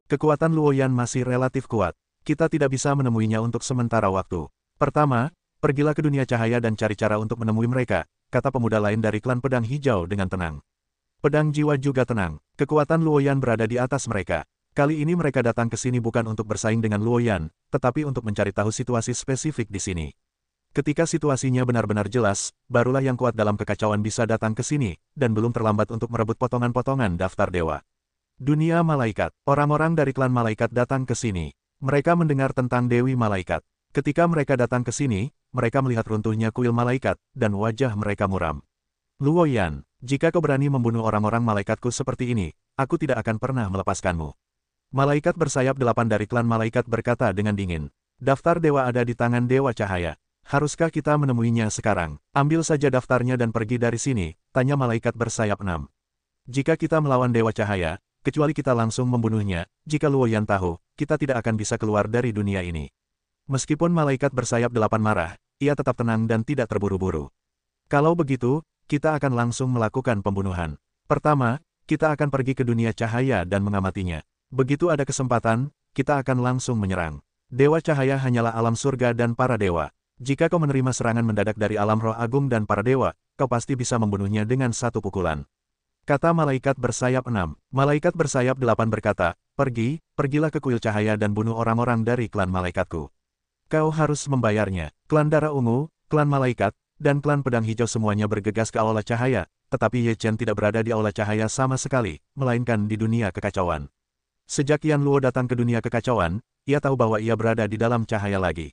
Kekuatan Luoyan masih relatif kuat. Kita tidak bisa menemuinya untuk sementara waktu. Pertama, pergilah ke dunia cahaya dan cari cara untuk menemui mereka, kata pemuda lain dari klan pedang hijau dengan tenang. Pedang jiwa juga tenang. Kekuatan Luoyan berada di atas mereka. Kali ini mereka datang ke sini bukan untuk bersaing dengan Luoyan, tetapi untuk mencari tahu situasi spesifik di sini. Ketika situasinya benar-benar jelas, barulah yang kuat dalam kekacauan bisa datang ke sini, dan belum terlambat untuk merebut potongan-potongan daftar dewa. Dunia malaikat. Orang-orang dari klan malaikat datang ke sini. Mereka mendengar tentang Dewi Malaikat. Ketika mereka datang ke sini, mereka melihat runtuhnya kuil malaikat, dan wajah mereka muram. Luoyan, jika kau berani membunuh orang-orang malaikatku seperti ini, aku tidak akan pernah melepaskanmu. Malaikat bersayap 8 dari klan malaikat berkata dengan dingin. Daftar dewa ada di tangan Dewa Cahaya. Haruskah kita menemuinya sekarang? Ambil saja daftarnya dan pergi dari sini, tanya malaikat bersayap 6. Jika kita melawan Dewa Cahaya, kecuali kita langsung membunuhnya, jika Luoyan tahu, kita tidak akan bisa keluar dari dunia ini. Meskipun malaikat bersayap 8 marah, ia tetap tenang dan tidak terburu-buru. Kalau begitu, kita akan langsung melakukan pembunuhan. Pertama, kita akan pergi ke dunia cahaya dan mengamatinya. Begitu ada kesempatan, kita akan langsung menyerang. Dewa Cahaya hanyalah alam surga dan para dewa. Jika kau menerima serangan mendadak dari alam roh agung dan para dewa, kau pasti bisa membunuhnya dengan satu pukulan. Kata malaikat bersayap 6. Malaikat bersayap 8 berkata, pergilah ke kuil cahaya dan bunuh orang-orang dari klan malaikatku. Kau harus membayarnya. Klan darah ungu, klan malaikat, dan klan pedang hijau semuanya bergegas ke aula cahaya, tetapi Ye Chen tidak berada di aula cahaya sama sekali, melainkan di dunia kekacauan. Sejak Yan Luo datang ke dunia kekacauan, ia tahu bahwa ia berada di dalam cahaya lagi.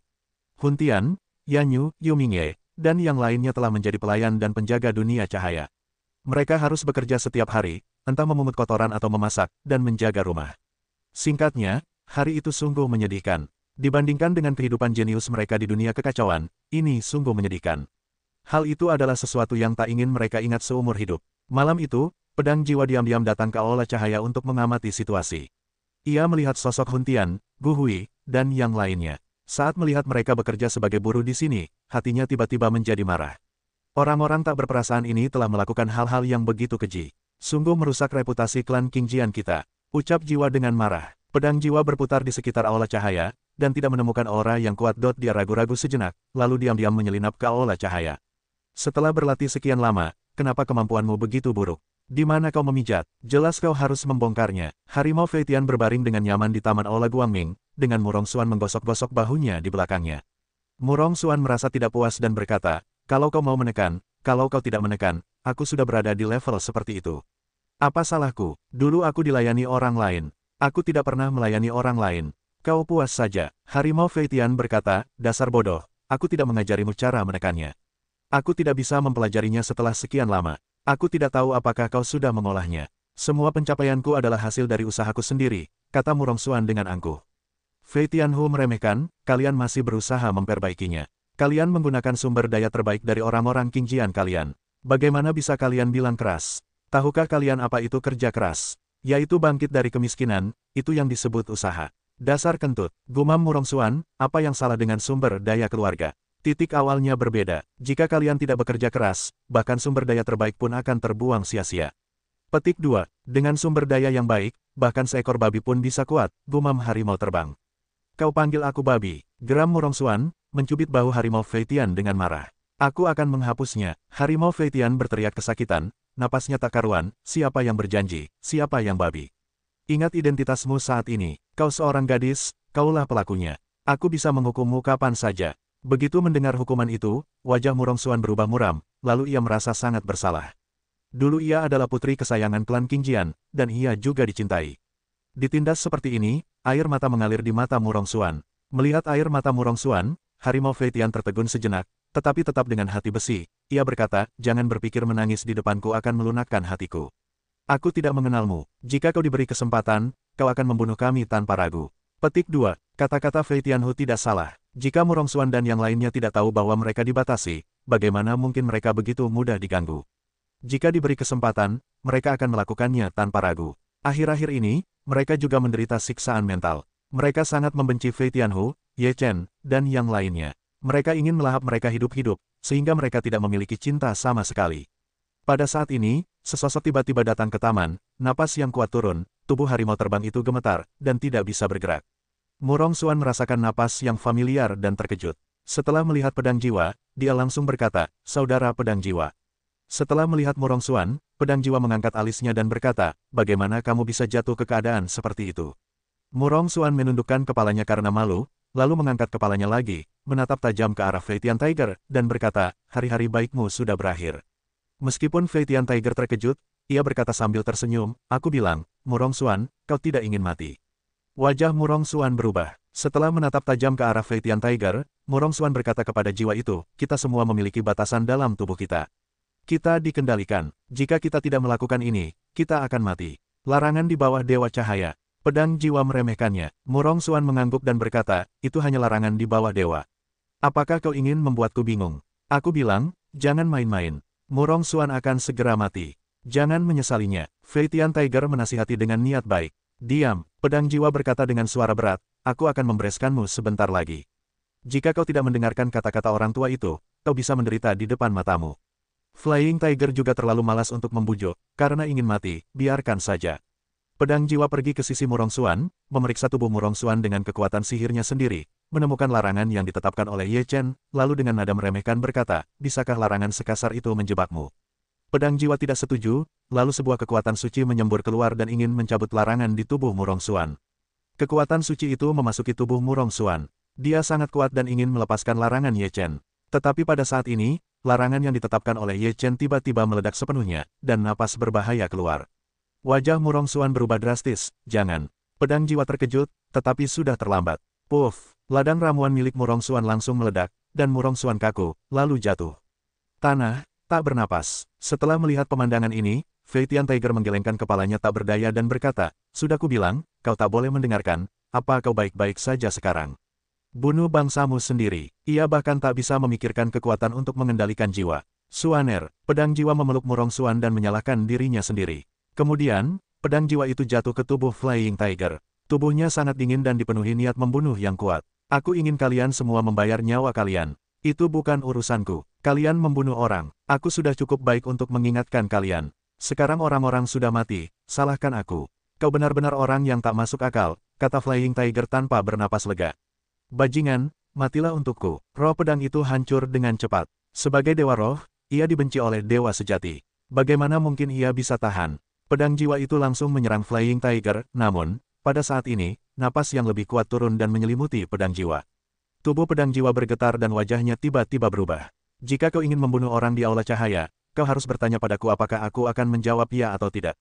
Hun Tian, Yan Yu, Yu Mingye, dan yang lainnya telah menjadi pelayan dan penjaga dunia cahaya. Mereka harus bekerja setiap hari, entah memungut kotoran atau memasak, dan menjaga rumah. Singkatnya, hari itu sungguh menyedihkan. Dibandingkan dengan kehidupan jenius mereka di dunia kekacauan, ini sungguh menyedihkan. Hal itu adalah sesuatu yang tak ingin mereka ingat seumur hidup. Malam itu, pedang jiwa diam-diam datang ke aula cahaya untuk mengamati situasi. Ia melihat sosok Hun Tian, Gu Hui, dan yang lainnya. Saat melihat mereka bekerja sebagai buruh di sini, hatinya tiba-tiba menjadi marah. Orang-orang tak berperasaan ini telah melakukan hal-hal yang begitu keji. Sungguh merusak reputasi klan Qingjian kita. Ucap jiwa dengan marah. Pedang jiwa berputar di sekitar aula cahaya, dan tidak menemukan aura yang kuat. Dia ragu-ragu sejenak, lalu diam-diam menyelinap ke aula cahaya. Setelah berlatih sekian lama, kenapa kemampuanmu begitu buruk? Di mana kau memijat? Jelas kau harus membongkarnya. Harimau Feitian berbaring dengan nyaman di taman aula Guangming, dengan Murong Xuan menggosok-gosok bahunya di belakangnya. Murong Xuan merasa tidak puas dan berkata, kalau kau mau menekan, kalau kau tidak menekan, aku sudah berada di level seperti itu. Apa salahku? Dulu aku dilayani orang lain. Aku tidak pernah melayani orang lain. Kau puas saja. Harimau Feitian berkata, dasar bodoh, aku tidak mengajarimu cara menekannya. Aku tidak bisa mempelajarinya setelah sekian lama. Aku tidak tahu apakah kau sudah mengolahnya. Semua pencapaianku adalah hasil dari usahaku sendiri, kata Murong Xuan dengan angkuh. Fei Tianhu meremehkan, kalian masih berusaha memperbaikinya. Kalian menggunakan sumber daya terbaik dari orang-orang Qingjian kalian. Bagaimana bisa kalian bilang keras? Tahukah kalian apa itu kerja keras? Yaitu bangkit dari kemiskinan, itu yang disebut usaha. Dasar kentut, gumam Murong Xuan, apa yang salah dengan sumber daya keluarga? Titik awalnya berbeda. Jika kalian tidak bekerja keras, bahkan sumber daya terbaik pun akan terbuang sia-sia. Petik 2. Dengan sumber daya yang baik, bahkan seekor babi pun bisa kuat, gumam harimau terbang. Kau panggil aku babi, geram Murong Xuan, mencubit bahu harimau Feitian dengan marah. Aku akan menghapusnya. Harimau Feitian berteriak kesakitan, napasnya tak karuan, siapa yang berjanji, siapa yang babi. Ingat identitasmu saat ini, kau seorang gadis, kaulah pelakunya. Aku bisa menghukummu kapan saja. Begitu mendengar hukuman itu, wajah Murong Xuan berubah muram, lalu ia merasa sangat bersalah. Dulu ia adalah putri kesayangan klan Qingjian, dan ia juga dicintai. Ditindas seperti ini, air mata mengalir di mata Murong Xuan. Melihat air mata Murong Xuan, Harimau Feitian tertegun sejenak, tetapi tetap dengan hati besi. Ia berkata, jangan berpikir menangis di depanku akan melunakkan hatiku. Aku tidak mengenalmu. Jika kau diberi kesempatan, kau akan membunuh kami tanpa ragu. Petik 2. Kata-kata Fei Tianhu tidak salah. Jika Murong Xuan dan yang lainnya tidak tahu bahwa mereka dibatasi, bagaimana mungkin mereka begitu mudah diganggu? Jika diberi kesempatan, mereka akan melakukannya tanpa ragu. Akhir-akhir ini, mereka juga menderita siksaan mental. Mereka sangat membenci Fei Tianhu, Ye Chen, dan yang lainnya. Mereka ingin melahap mereka hidup-hidup, sehingga mereka tidak memiliki cinta sama sekali. Pada saat ini, sesosok tiba-tiba datang ke taman, napas yang kuat turun, tubuh harimau terbang itu gemetar, dan tidak bisa bergerak. Murong Xuan merasakan napas yang familiar dan terkejut. Setelah melihat pedang jiwa, dia langsung berkata, "Saudara pedang jiwa." Setelah melihat Murong Xuan, pedang jiwa mengangkat alisnya dan berkata, "Bagaimana kamu bisa jatuh ke keadaan seperti itu?" Murong Xuan menundukkan kepalanya karena malu, lalu mengangkat kepalanya lagi, menatap tajam ke arah Fei Tian Tiger, dan berkata, "Hari-hari baikmu sudah berakhir." Meskipun Fei Tian Tiger terkejut, ia berkata sambil tersenyum, "Aku bilang, Murong Xuan, kau tidak ingin mati." Wajah Murong Xuan berubah. Setelah menatap tajam ke arah Fei Tian Tiger, Murong Xuan berkata kepada jiwa itu, "Kita semua memiliki batasan dalam tubuh kita. Kita dikendalikan. Jika kita tidak melakukan ini, kita akan mati." Larangan di bawah Dewa Cahaya. Pedang jiwa meremehkannya. Murong Xuan mengangguk dan berkata, "Itu hanya larangan di bawah dewa. Apakah kau ingin membuatku bingung? Aku bilang, jangan main-main. Murong Xuan akan segera mati. Jangan menyesalinya." Fei Tian Tiger menasihati dengan niat baik. "Diam," pedang jiwa berkata dengan suara berat, "aku akan membereskanmu sebentar lagi. Jika kau tidak mendengarkan kata-kata orang tua itu, kau bisa menderita di depan matamu." Flying Tiger juga terlalu malas untuk membujuk, karena ingin mati, biarkan saja. Pedang jiwa pergi ke sisi Murong Xuan, memeriksa tubuh Murong Xuan dengan kekuatan sihirnya sendiri, menemukan larangan yang ditetapkan oleh Ye Chen, lalu dengan nada meremehkan berkata, "Bisakah larangan sekasar itu menjebakmu?" Pedang jiwa tidak setuju, lalu sebuah kekuatan suci menyembur keluar dan ingin mencabut larangan di tubuh Murong Xuan. Kekuatan suci itu memasuki tubuh Murong Xuan. Dia sangat kuat dan ingin melepaskan larangan Ye Chen. Tetapi pada saat ini, larangan yang ditetapkan oleh Ye Chen tiba-tiba meledak sepenuhnya, dan napas berbahaya keluar. Wajah Murong Xuan berubah drastis. "Jangan." Pedang jiwa terkejut, tetapi sudah terlambat. Puff! Ladang ramuan milik Murong Xuan langsung meledak, dan Murong Xuan kaku, lalu jatuh. Tanah, tak bernapas. Setelah melihat pemandangan ini, Fei Tian Tiger menggelengkan kepalanya tak berdaya dan berkata, "Sudah kubilang, kau tak boleh mendengarkan, apa kau baik-baik saja sekarang? Bunuh bangsamu sendiri." Ia bahkan tak bisa memikirkan kekuatan untuk mengendalikan jiwa. Xuaner, pedang jiwa memeluk Murong Xuan dan menyalahkan dirinya sendiri. Kemudian, pedang jiwa itu jatuh ke tubuh Flying Tiger. Tubuhnya sangat dingin dan dipenuhi niat membunuh yang kuat. "Aku ingin kalian semua membayar nyawa kalian. Itu bukan urusanku. Kalian membunuh orang. Aku sudah cukup baik untuk mengingatkan kalian. Sekarang orang-orang sudah mati, salahkan aku. Kau benar-benar orang yang tak masuk akal," kata Flying Tiger tanpa bernapas lega. "Bajingan, matilah untukku." Roh pedang itu hancur dengan cepat. Sebagai dewa roh, ia dibenci oleh dewa sejati. Bagaimana mungkin ia bisa tahan? Pedang jiwa itu langsung menyerang Flying Tiger, namun, pada saat ini, napas yang lebih kuat turun dan menyelimuti pedang jiwa. Tubuh pedang jiwa bergetar dan wajahnya tiba-tiba berubah. "Jika kau ingin membunuh orang di Aula Cahaya, kau harus bertanya padaku apakah aku akan menjawab ya atau tidak."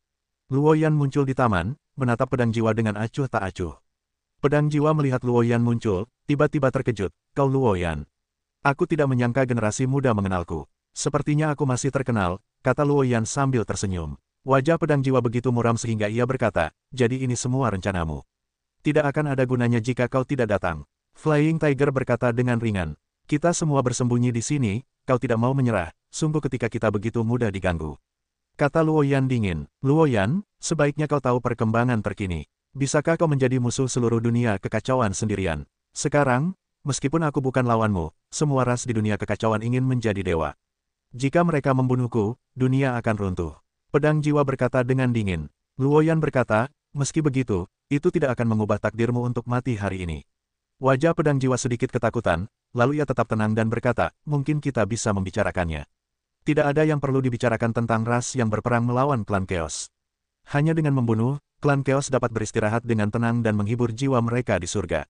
Luoyan muncul di taman, menatap pedang jiwa dengan acuh tak acuh. Pedang jiwa melihat Luoyan muncul, tiba-tiba terkejut, "Kau Luoyan? Aku tidak menyangka generasi muda mengenalku. Sepertinya aku masih terkenal," kata Luoyan sambil tersenyum. Wajah pedang jiwa begitu muram sehingga ia berkata, "Jadi ini semua rencanamu. Tidak akan ada gunanya jika kau tidak datang." Flying Tiger berkata dengan ringan, "Kita semua bersembunyi di sini, kau tidak mau menyerah, sungguh ketika kita begitu mudah diganggu." Kata Luoyan dingin, "Luoyan, sebaiknya kau tahu perkembangan terkini. Bisakah kau menjadi musuh seluruh dunia kekacauan sendirian? Sekarang, meskipun aku bukan lawanmu, semua ras di dunia kekacauan ingin menjadi dewa. Jika mereka membunuhku, dunia akan runtuh." Pedang jiwa berkata dengan dingin. Luoyan berkata, "Meski begitu, itu tidak akan mengubah takdirmu untuk mati hari ini." Wajah pedang jiwa sedikit ketakutan, lalu ia tetap tenang dan berkata, "Mungkin kita bisa membicarakannya. Tidak ada yang perlu dibicarakan tentang ras yang berperang melawan klan Chaos. Hanya dengan membunuh, klan Chaos dapat beristirahat dengan tenang dan menghibur jiwa mereka di surga."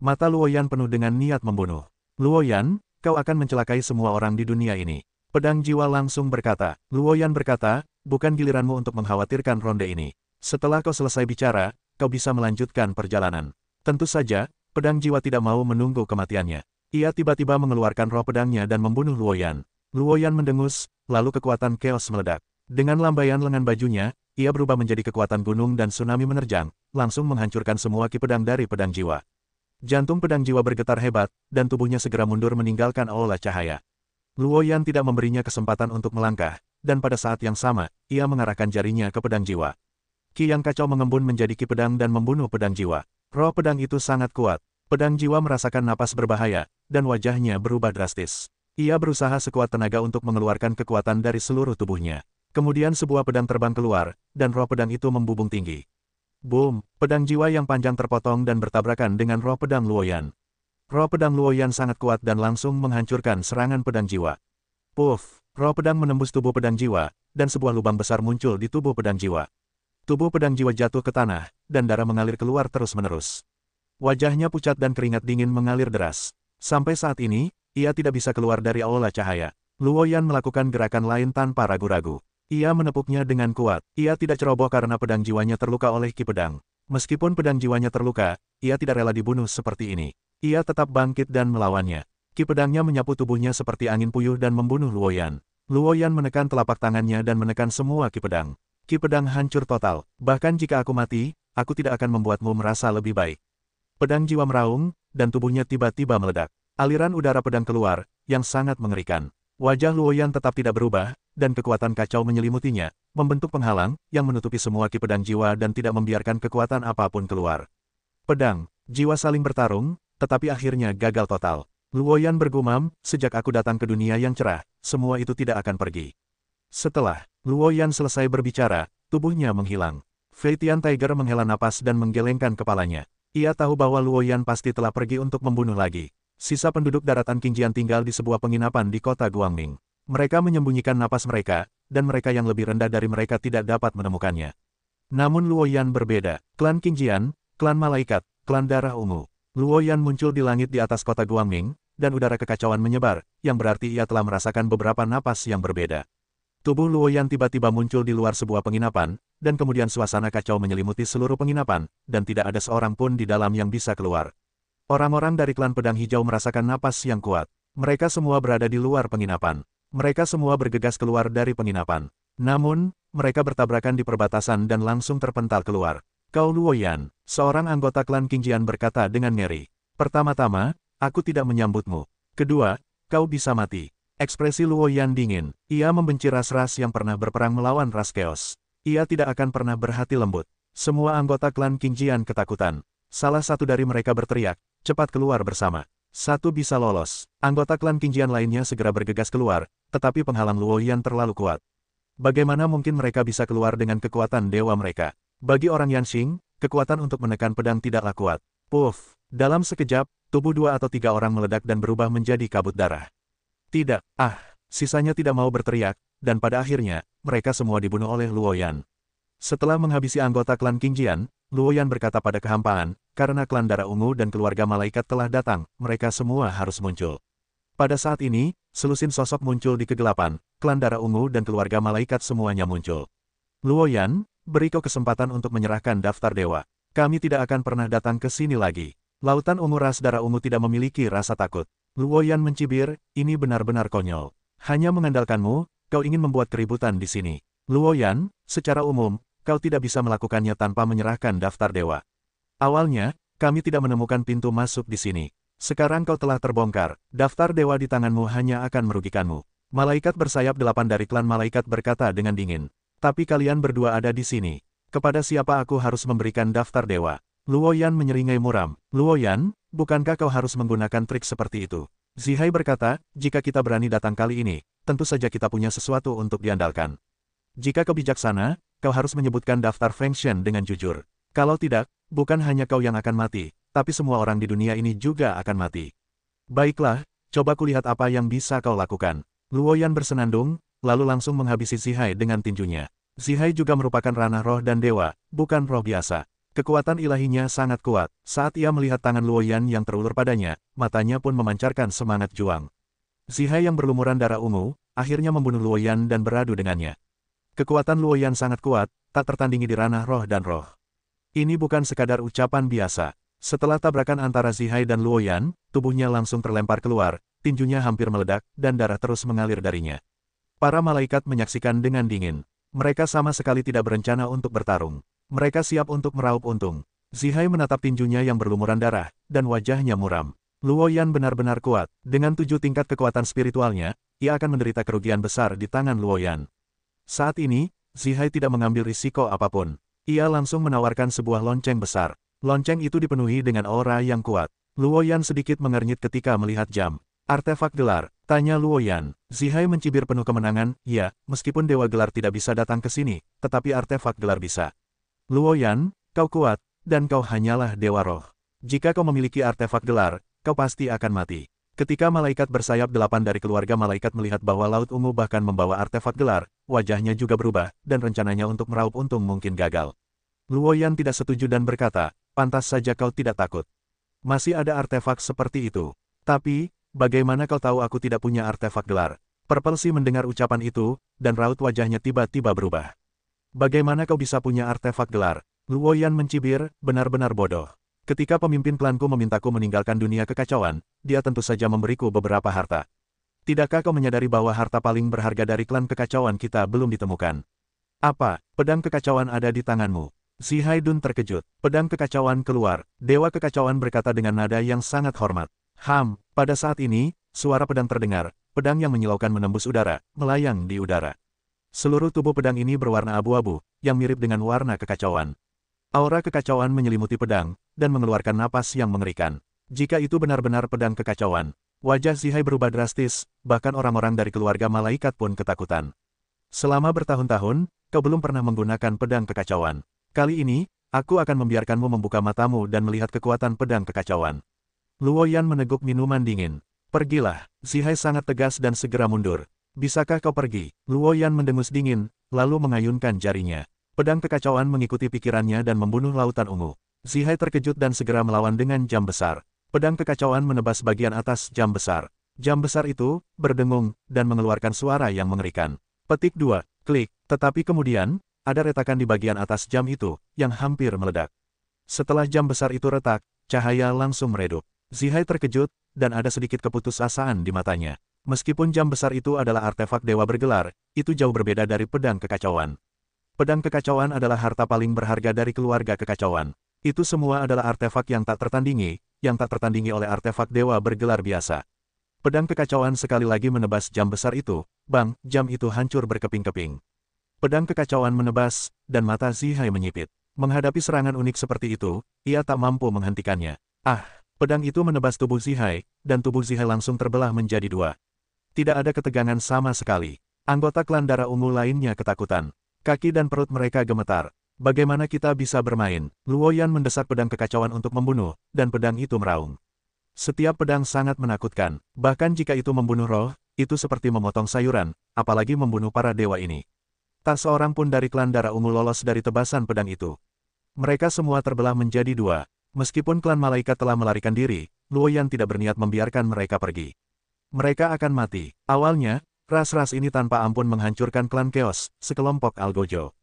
Mata Luoyan penuh dengan niat membunuh. "Luoyan, kau akan mencelakai semua orang di dunia ini." Pedang jiwa langsung berkata. Luoyan berkata, "Bukan giliranmu untuk mengkhawatirkan ronde ini. Setelah kau selesai bicara, kau bisa melanjutkan perjalanan." Tentu saja, pedang jiwa tidak mau menunggu kematiannya. Ia tiba-tiba mengeluarkan roh pedangnya dan membunuh Luoyan. Luoyan mendengus, lalu kekuatan Chaos meledak. Dengan lambaian lengan bajunya, ia berubah menjadi kekuatan gunung dan tsunami menerjang, langsung menghancurkan semua ki pedang dari pedang jiwa. Jantung pedang jiwa bergetar hebat, dan tubuhnya segera mundur meninggalkan aula cahaya. Luoyan tidak memberinya kesempatan untuk melangkah, dan pada saat yang sama, ia mengarahkan jarinya ke pedang jiwa. Ki yang kacau mengembun menjadi ki pedang dan membunuh pedang jiwa. Roh pedang itu sangat kuat. Pedang jiwa merasakan napas berbahaya, dan wajahnya berubah drastis. Ia berusaha sekuat tenaga untuk mengeluarkan kekuatan dari seluruh tubuhnya. Kemudian sebuah pedang terbang keluar, dan roh pedang itu membubung tinggi. Boom! Pedang jiwa yang panjang terpotong dan bertabrakan dengan roh pedang Luoyan. Roh pedang Luoyan sangat kuat dan langsung menghancurkan serangan pedang jiwa. Puff! Roh pedang menembus tubuh pedang jiwa, dan sebuah lubang besar muncul di tubuh pedang jiwa. Tubuh pedang jiwa jatuh ke tanah, dan darah mengalir keluar terus-menerus. Wajahnya pucat dan keringat dingin mengalir deras. Sampai saat ini, ia tidak bisa keluar dari aula cahaya. Luoyan melakukan gerakan lain tanpa ragu-ragu. Ia menepuknya dengan kuat. Ia tidak ceroboh karena pedang jiwanya terluka oleh ki pedang. Meskipun pedang jiwanya terluka, ia tidak rela dibunuh seperti ini. Ia tetap bangkit dan melawannya. Ki pedangnya menyapu tubuhnya seperti angin puyuh dan membunuh Luoyan. Luoyan menekan telapak tangannya dan menekan semua ki pedang. Ki pedang hancur total. Bahkan jika aku mati, aku tidak akan membuatmu merasa lebih baik. Pedang jiwa meraung, dan tubuhnya tiba-tiba meledak. Aliran udara pedang keluar, yang sangat mengerikan. Wajah Luoyan tetap tidak berubah, dan kekuatan kacau menyelimutinya, membentuk penghalang, yang menutupi semua ki pedang jiwa dan tidak membiarkan kekuatan apapun keluar. Pedang, jiwa saling bertarung, tetapi akhirnya gagal total. Luoyan bergumam, sejak aku datang ke dunia yang cerah, semua itu tidak akan pergi. Setelah Luoyan selesai berbicara, tubuhnya menghilang. Fei Tian Tiger menghela napas dan menggelengkan kepalanya. Ia tahu bahwa Luoyan pasti telah pergi untuk membunuh lagi. Sisa penduduk daratan Qingjian tinggal di sebuah penginapan di kota Guangming. Mereka menyembunyikan napas mereka, dan mereka yang lebih rendah dari mereka tidak dapat menemukannya. Namun Luoyan berbeda. Klan Qingjian, klan malaikat, klan darah ungu. Luoyan muncul di langit di atas kota Guangming, dan udara kekacauan menyebar, yang berarti ia telah merasakan beberapa napas yang berbeda. Tubuh Luoyan tiba-tiba muncul di luar sebuah penginapan, dan kemudian suasana kacau menyelimuti seluruh penginapan, dan tidak ada seorang pun di dalam yang bisa keluar. Orang-orang dari klan pedang hijau merasakan napas yang kuat. Mereka semua berada di luar penginapan. Mereka semua bergegas keluar dari penginapan. Namun, mereka bertabrakan di perbatasan dan langsung terpental keluar. Kau Luoyan, seorang anggota klan Qingjian berkata dengan ngeri. Pertama-tama, aku tidak menyambutmu. Kedua, kau bisa mati. Ekspresi Luoyan dingin. Ia membenci ras-ras yang pernah berperang melawan ras Chaos. Ia tidak akan pernah berhati lembut. Semua anggota klan Qingjian ketakutan. Salah satu dari mereka berteriak, cepat keluar bersama. Satu bisa lolos. Anggota klan Qingjian lainnya segera bergegas keluar, tetapi penghalang Luoyan terlalu kuat. Bagaimana mungkin mereka bisa keluar dengan kekuatan dewa mereka? Bagi orang Yanxing, kekuatan untuk menekan pedang tidaklah kuat. Puff! Dalam sekejap, tubuh 2 atau 3 orang meledak dan berubah menjadi kabut darah. Tidak, sisanya tidak mau berteriak, dan pada akhirnya, mereka semua dibunuh oleh Luoyan. Setelah menghabisi anggota klan Qingjian, Luoyan berkata pada kehampaan, karena klan darah ungu dan keluarga malaikat telah datang, mereka semua harus muncul. Pada saat ini, selusin sosok muncul di kegelapan, klan darah ungu dan keluarga malaikat semuanya muncul. Luoyan, beri kau kesempatan untuk menyerahkan daftar dewa. Kami tidak akan pernah datang ke sini lagi. Lautan ungu ras darah ungu tidak memiliki rasa takut. Luoyan mencibir, ini benar-benar konyol. Hanya mengandalkanmu, kau ingin membuat keributan di sini. Luoyan, secara umum, kau tidak bisa melakukannya tanpa menyerahkan daftar dewa. Awalnya, kami tidak menemukan pintu masuk di sini. Sekarang kau telah terbongkar, daftar dewa di tanganmu hanya akan merugikanmu. Malaikat bersayap 8 dari klan malaikat berkata dengan dingin. Tapi kalian berdua ada di sini. Kepada siapa aku harus memberikan daftar dewa? Luoyan menyeringai muram. Luoyan, bukankah kau harus menggunakan trik seperti itu? Zihai berkata, jika kita berani datang kali ini, tentu saja kita punya sesuatu untuk diandalkan. Jika kau bijaksana, kau harus menyebutkan daftar Feng Shen dengan jujur. Kalau tidak, bukan hanya kau yang akan mati, tapi semua orang di dunia ini juga akan mati. Baiklah, coba kulihat apa yang bisa kau lakukan. Luoyan bersenandung, lalu langsung menghabisi Zihai dengan tinjunya. Zihai juga merupakan ranah roh dan dewa, bukan roh biasa. Kekuatan ilahinya sangat kuat. Saat ia melihat tangan Luoyan yang terulur padanya, matanya pun memancarkan semangat juang. Zihai yang berlumuran darah ungu, akhirnya membunuh Luoyan dan beradu dengannya. Kekuatan Luoyan sangat kuat, tak tertandingi di ranah roh dan roh. Ini bukan sekadar ucapan biasa. Setelah tabrakan antara Zihai dan Luoyan, tubuhnya langsung terlempar keluar, tinjunya hampir meledak, dan darah terus mengalir darinya. Para malaikat menyaksikan dengan dingin. Mereka sama sekali tidak berencana untuk bertarung. Mereka siap untuk meraup untung. Zihai menatap tinjunya yang berlumuran darah, dan wajahnya muram. Luoyan benar-benar kuat. Dengan 7 tingkat kekuatan spiritualnya, ia akan menderita kerugian besar di tangan Luoyan. Saat ini, Zihai tidak mengambil risiko apapun. Ia langsung menawarkan sebuah lonceng besar. Lonceng itu dipenuhi dengan aura yang kuat. Luoyan sedikit mengernyit ketika melihat jam. Artefak gelar, tanya Luoyan. Zihai mencibir penuh kemenangan, ya, meskipun Dewa Gelar tidak bisa datang ke sini, tetapi artefak gelar bisa. Luoyan, kau kuat, dan kau hanyalah Dewa Roh. Jika kau memiliki artefak gelar, kau pasti akan mati. Ketika malaikat bersayap 8 dari keluarga malaikat melihat bahwa Laut Ungu bahkan membawa artefak gelar, wajahnya juga berubah, dan rencananya untuk meraup untung mungkin gagal. Luoyan tidak setuju dan berkata, pantas saja kau tidak takut. Masih ada artefak seperti itu. Tapi, bagaimana kau tahu aku tidak punya artefak gelar? Purple Sea mendengar ucapan itu, dan raut wajahnya tiba-tiba berubah. Bagaimana kau bisa punya artefak gelar? Luoyan mencibir, benar-benar bodoh. Ketika pemimpin klanku memintaku meninggalkan dunia kekacauan, dia tentu saja memberiku beberapa harta. Tidakkah kau menyadari bahwa harta paling berharga dari klan kekacauan kita belum ditemukan? Apa, pedang kekacauan ada di tanganmu? Zihaidun terkejut. Pedang kekacauan keluar. Dewa kekacauan berkata dengan nada yang sangat hormat. Pada saat ini, suara pedang terdengar, pedang yang menyilaukan menembus udara, melayang di udara. Seluruh tubuh pedang ini berwarna abu-abu, yang mirip dengan warna kekacauan. Aura kekacauan menyelimuti pedang, dan mengeluarkan napas yang mengerikan. Jika itu benar-benar pedang kekacauan, wajah Zihai berubah drastis, bahkan orang-orang dari keluarga malaikat pun ketakutan. Selama bertahun-tahun, kau belum pernah menggunakan pedang kekacauan. Kali ini, aku akan membiarkanmu membuka matamu dan melihat kekuatan pedang kekacauan. Luoyan meneguk minuman dingin. Pergilah, Zihai sangat tegas dan segera mundur. Bisakah kau pergi? Luoyan mendengus dingin, lalu mengayunkan jarinya. Pedang kekacauan mengikuti pikirannya dan membunuh lautan ungu. Zihai terkejut dan segera melawan dengan jam besar. Pedang kekacauan menebas bagian atas jam besar. Jam besar itu berdengung dan mengeluarkan suara yang mengerikan. Petik 2, klik. Tetapi kemudian, ada retakan di bagian atas jam itu, yang hampir meledak. Setelah jam besar itu retak, cahaya langsung meredup. Zihai terkejut, dan ada sedikit keputusasaan di matanya. Meskipun jam besar itu adalah artefak dewa bergelar, itu jauh berbeda dari pedang kekacauan. Pedang kekacauan adalah harta paling berharga dari keluarga kekacauan. Itu semua adalah artefak yang tak tertandingi oleh artefak dewa bergelar biasa. Pedang kekacauan sekali lagi menebas jam besar itu, bang, jam itu hancur berkeping-keping. Pedang kekacauan menebas, dan mata Zihai menyipit. Menghadapi serangan unik seperti itu, ia tak mampu menghentikannya. Pedang itu menebas tubuh Zihai, dan tubuh Zihai langsung terbelah menjadi 2. Tidak ada ketegangan sama sekali. Anggota klan darah ungu lainnya ketakutan. Kaki dan perut mereka gemetar. Bagaimana kita bisa bermain? Luoyan mendesak pedang kekacauan untuk membunuh, dan pedang itu meraung. Setiap pedang sangat menakutkan. Bahkan jika itu membunuh roh, itu seperti memotong sayuran, apalagi membunuh para dewa ini. Tak seorang pun dari klan darah ungu lolos dari tebasan pedang itu. Mereka semua terbelah menjadi 2. Meskipun klan malaikat telah melarikan diri, Luoyan tidak berniat membiarkan mereka pergi. Mereka akan mati. Awalnya, ras-ras ini tanpa ampun menghancurkan klan Chaos, sekelompok Algojo.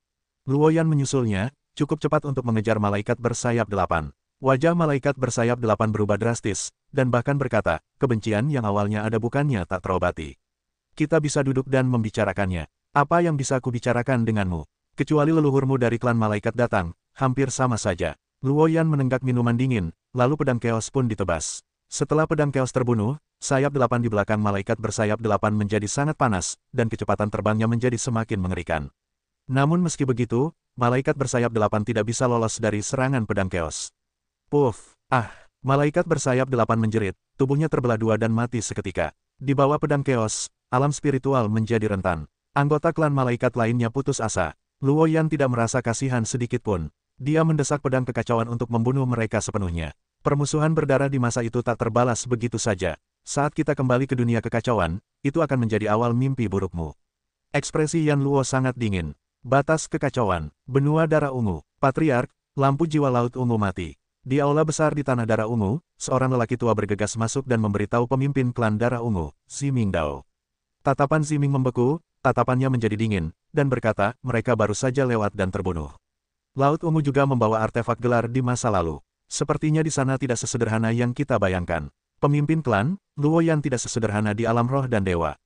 Luoyan menyusulnya, cukup cepat untuk mengejar malaikat bersayap 8. Wajah malaikat bersayap 8 berubah drastis, dan bahkan berkata, kebencian yang awalnya ada bukannya tak terobati. Kita bisa duduk dan membicarakannya. Apa yang bisa kubicarakan denganmu? Kecuali leluhurmu dari klan malaikat datang, hampir sama saja. Luoyan menenggak minuman dingin, lalu pedang Chaos pun ditebas. Setelah pedang Chaos terbunuh, sayap 8 di belakang malaikat bersayap 8 menjadi sangat panas, dan kecepatan terbangnya menjadi semakin mengerikan. Namun meski begitu, malaikat bersayap 8 tidak bisa lolos dari serangan pedang Chaos. Puff! Malaikat bersayap 8 menjerit, tubuhnya terbelah 2 dan mati seketika. Di bawah pedang Chaos, alam spiritual menjadi rentan. Anggota klan malaikat lainnya putus asa. Luoyan tidak merasa kasihan sedikit pun. Dia mendesak pedang kekacauan untuk membunuh mereka sepenuhnya. Permusuhan berdarah di masa itu tak terbalas begitu saja. Saat kita kembali ke dunia kekacauan, itu akan menjadi awal mimpi burukmu. Ekspresi Yan Luo sangat dingin. Batas kekacauan, benua darah ungu, patriark, lampu jiwa laut ungu mati. Di aula besar di tanah darah ungu, seorang lelaki tua bergegas masuk dan memberitahu pemimpin klan darah ungu, Ziming Dao. Tatapan Ziming membeku, tatapannya menjadi dingin, dan berkata, mereka baru saja lewat dan terbunuh. Laut ungu juga membawa artefak gelar di masa lalu. Sepertinya di sana tidak sesederhana yang kita bayangkan. Pemimpin klan, Luoyan tidak sesederhana di alam roh dan dewa.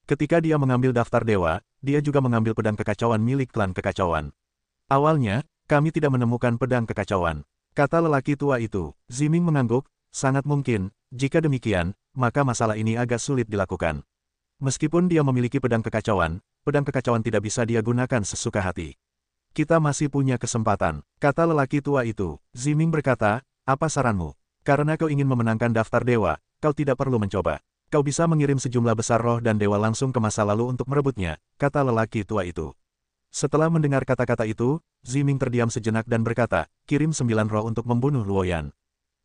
Ketika dia mengambil daftar dewa, dia juga mengambil pedang kekacauan milik klan kekacauan. Awalnya, kami tidak menemukan pedang kekacauan, kata lelaki tua itu. Ziming mengangguk, sangat mungkin, jika demikian, maka masalah ini agak sulit dilakukan. Meskipun dia memiliki pedang kekacauan tidak bisa dia gunakan sesuka hati. Kita masih punya kesempatan, kata lelaki tua itu. Ziming berkata, apa saranmu? Karena kau ingin memenangkan daftar dewa, kau tidak perlu mencoba. Kau bisa mengirim sejumlah besar roh dan dewa langsung ke masa lalu untuk merebutnya, kata lelaki tua itu. Setelah mendengar kata-kata itu, Ziming terdiam sejenak dan berkata, kirim 9 roh untuk membunuh Luoyan.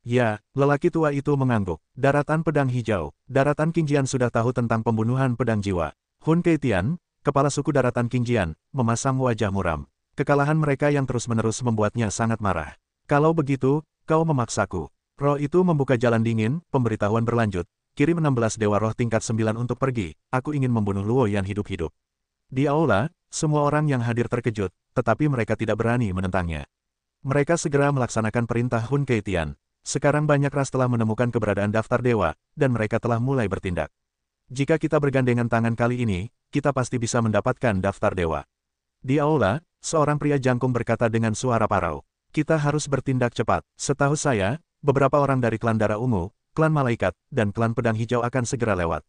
Ya, lelaki tua itu mengangguk. Daratan Pedang Hijau. Daratan Qingjian sudah tahu tentang pembunuhan pedang jiwa. Hun Keitian, kepala suku Daratan Qingjian, memasang wajah muram. Kekalahan mereka yang terus-menerus membuatnya sangat marah. Kalau begitu, kau memaksaku. Roh itu membuka jalan dingin, pemberitahuan berlanjut. Kirim 16 dewa roh tingkat 9 untuk pergi, aku ingin membunuh Luoyan hidup-hidup. Di aula, semua orang yang hadir terkejut, tetapi mereka tidak berani menentangnya. Mereka segera melaksanakan perintah Hun Keitian. Sekarang banyak ras telah menemukan keberadaan daftar dewa, dan mereka telah mulai bertindak. Jika kita bergandengan tangan kali ini, kita pasti bisa mendapatkan daftar dewa. Di aula, seorang pria jangkung berkata dengan suara parau. Kita harus bertindak cepat. Setahu saya, beberapa orang dari klan Darah Ungu, klan Malaikat, dan klan Pedang Hijau akan segera lewat.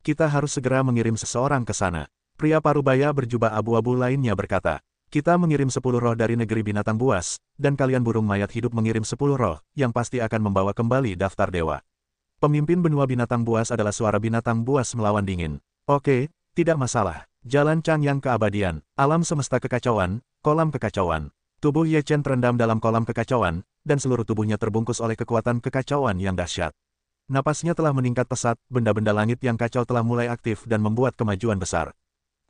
Kita harus segera mengirim seseorang ke sana. Pria parubaya berjubah abu-abu lainnya berkata, kita mengirim 10 roh dari negeri binatang buas, dan kalian burung mayat hidup mengirim 10 roh, yang pasti akan membawa kembali daftar dewa. Pemimpin benua binatang buas adalah suara binatang buas melawan dingin. Oke, tidak masalah. Jalan Changyang keabadian, alam semesta kekacauan, kolam kekacauan. Tubuh Ye Chen terendam dalam kolam kekacauan, dan seluruh tubuhnya terbungkus oleh kekuatan kekacauan yang dahsyat. Napasnya telah meningkat pesat, benda-benda langit yang kacau telah mulai aktif dan membuat kemajuan besar.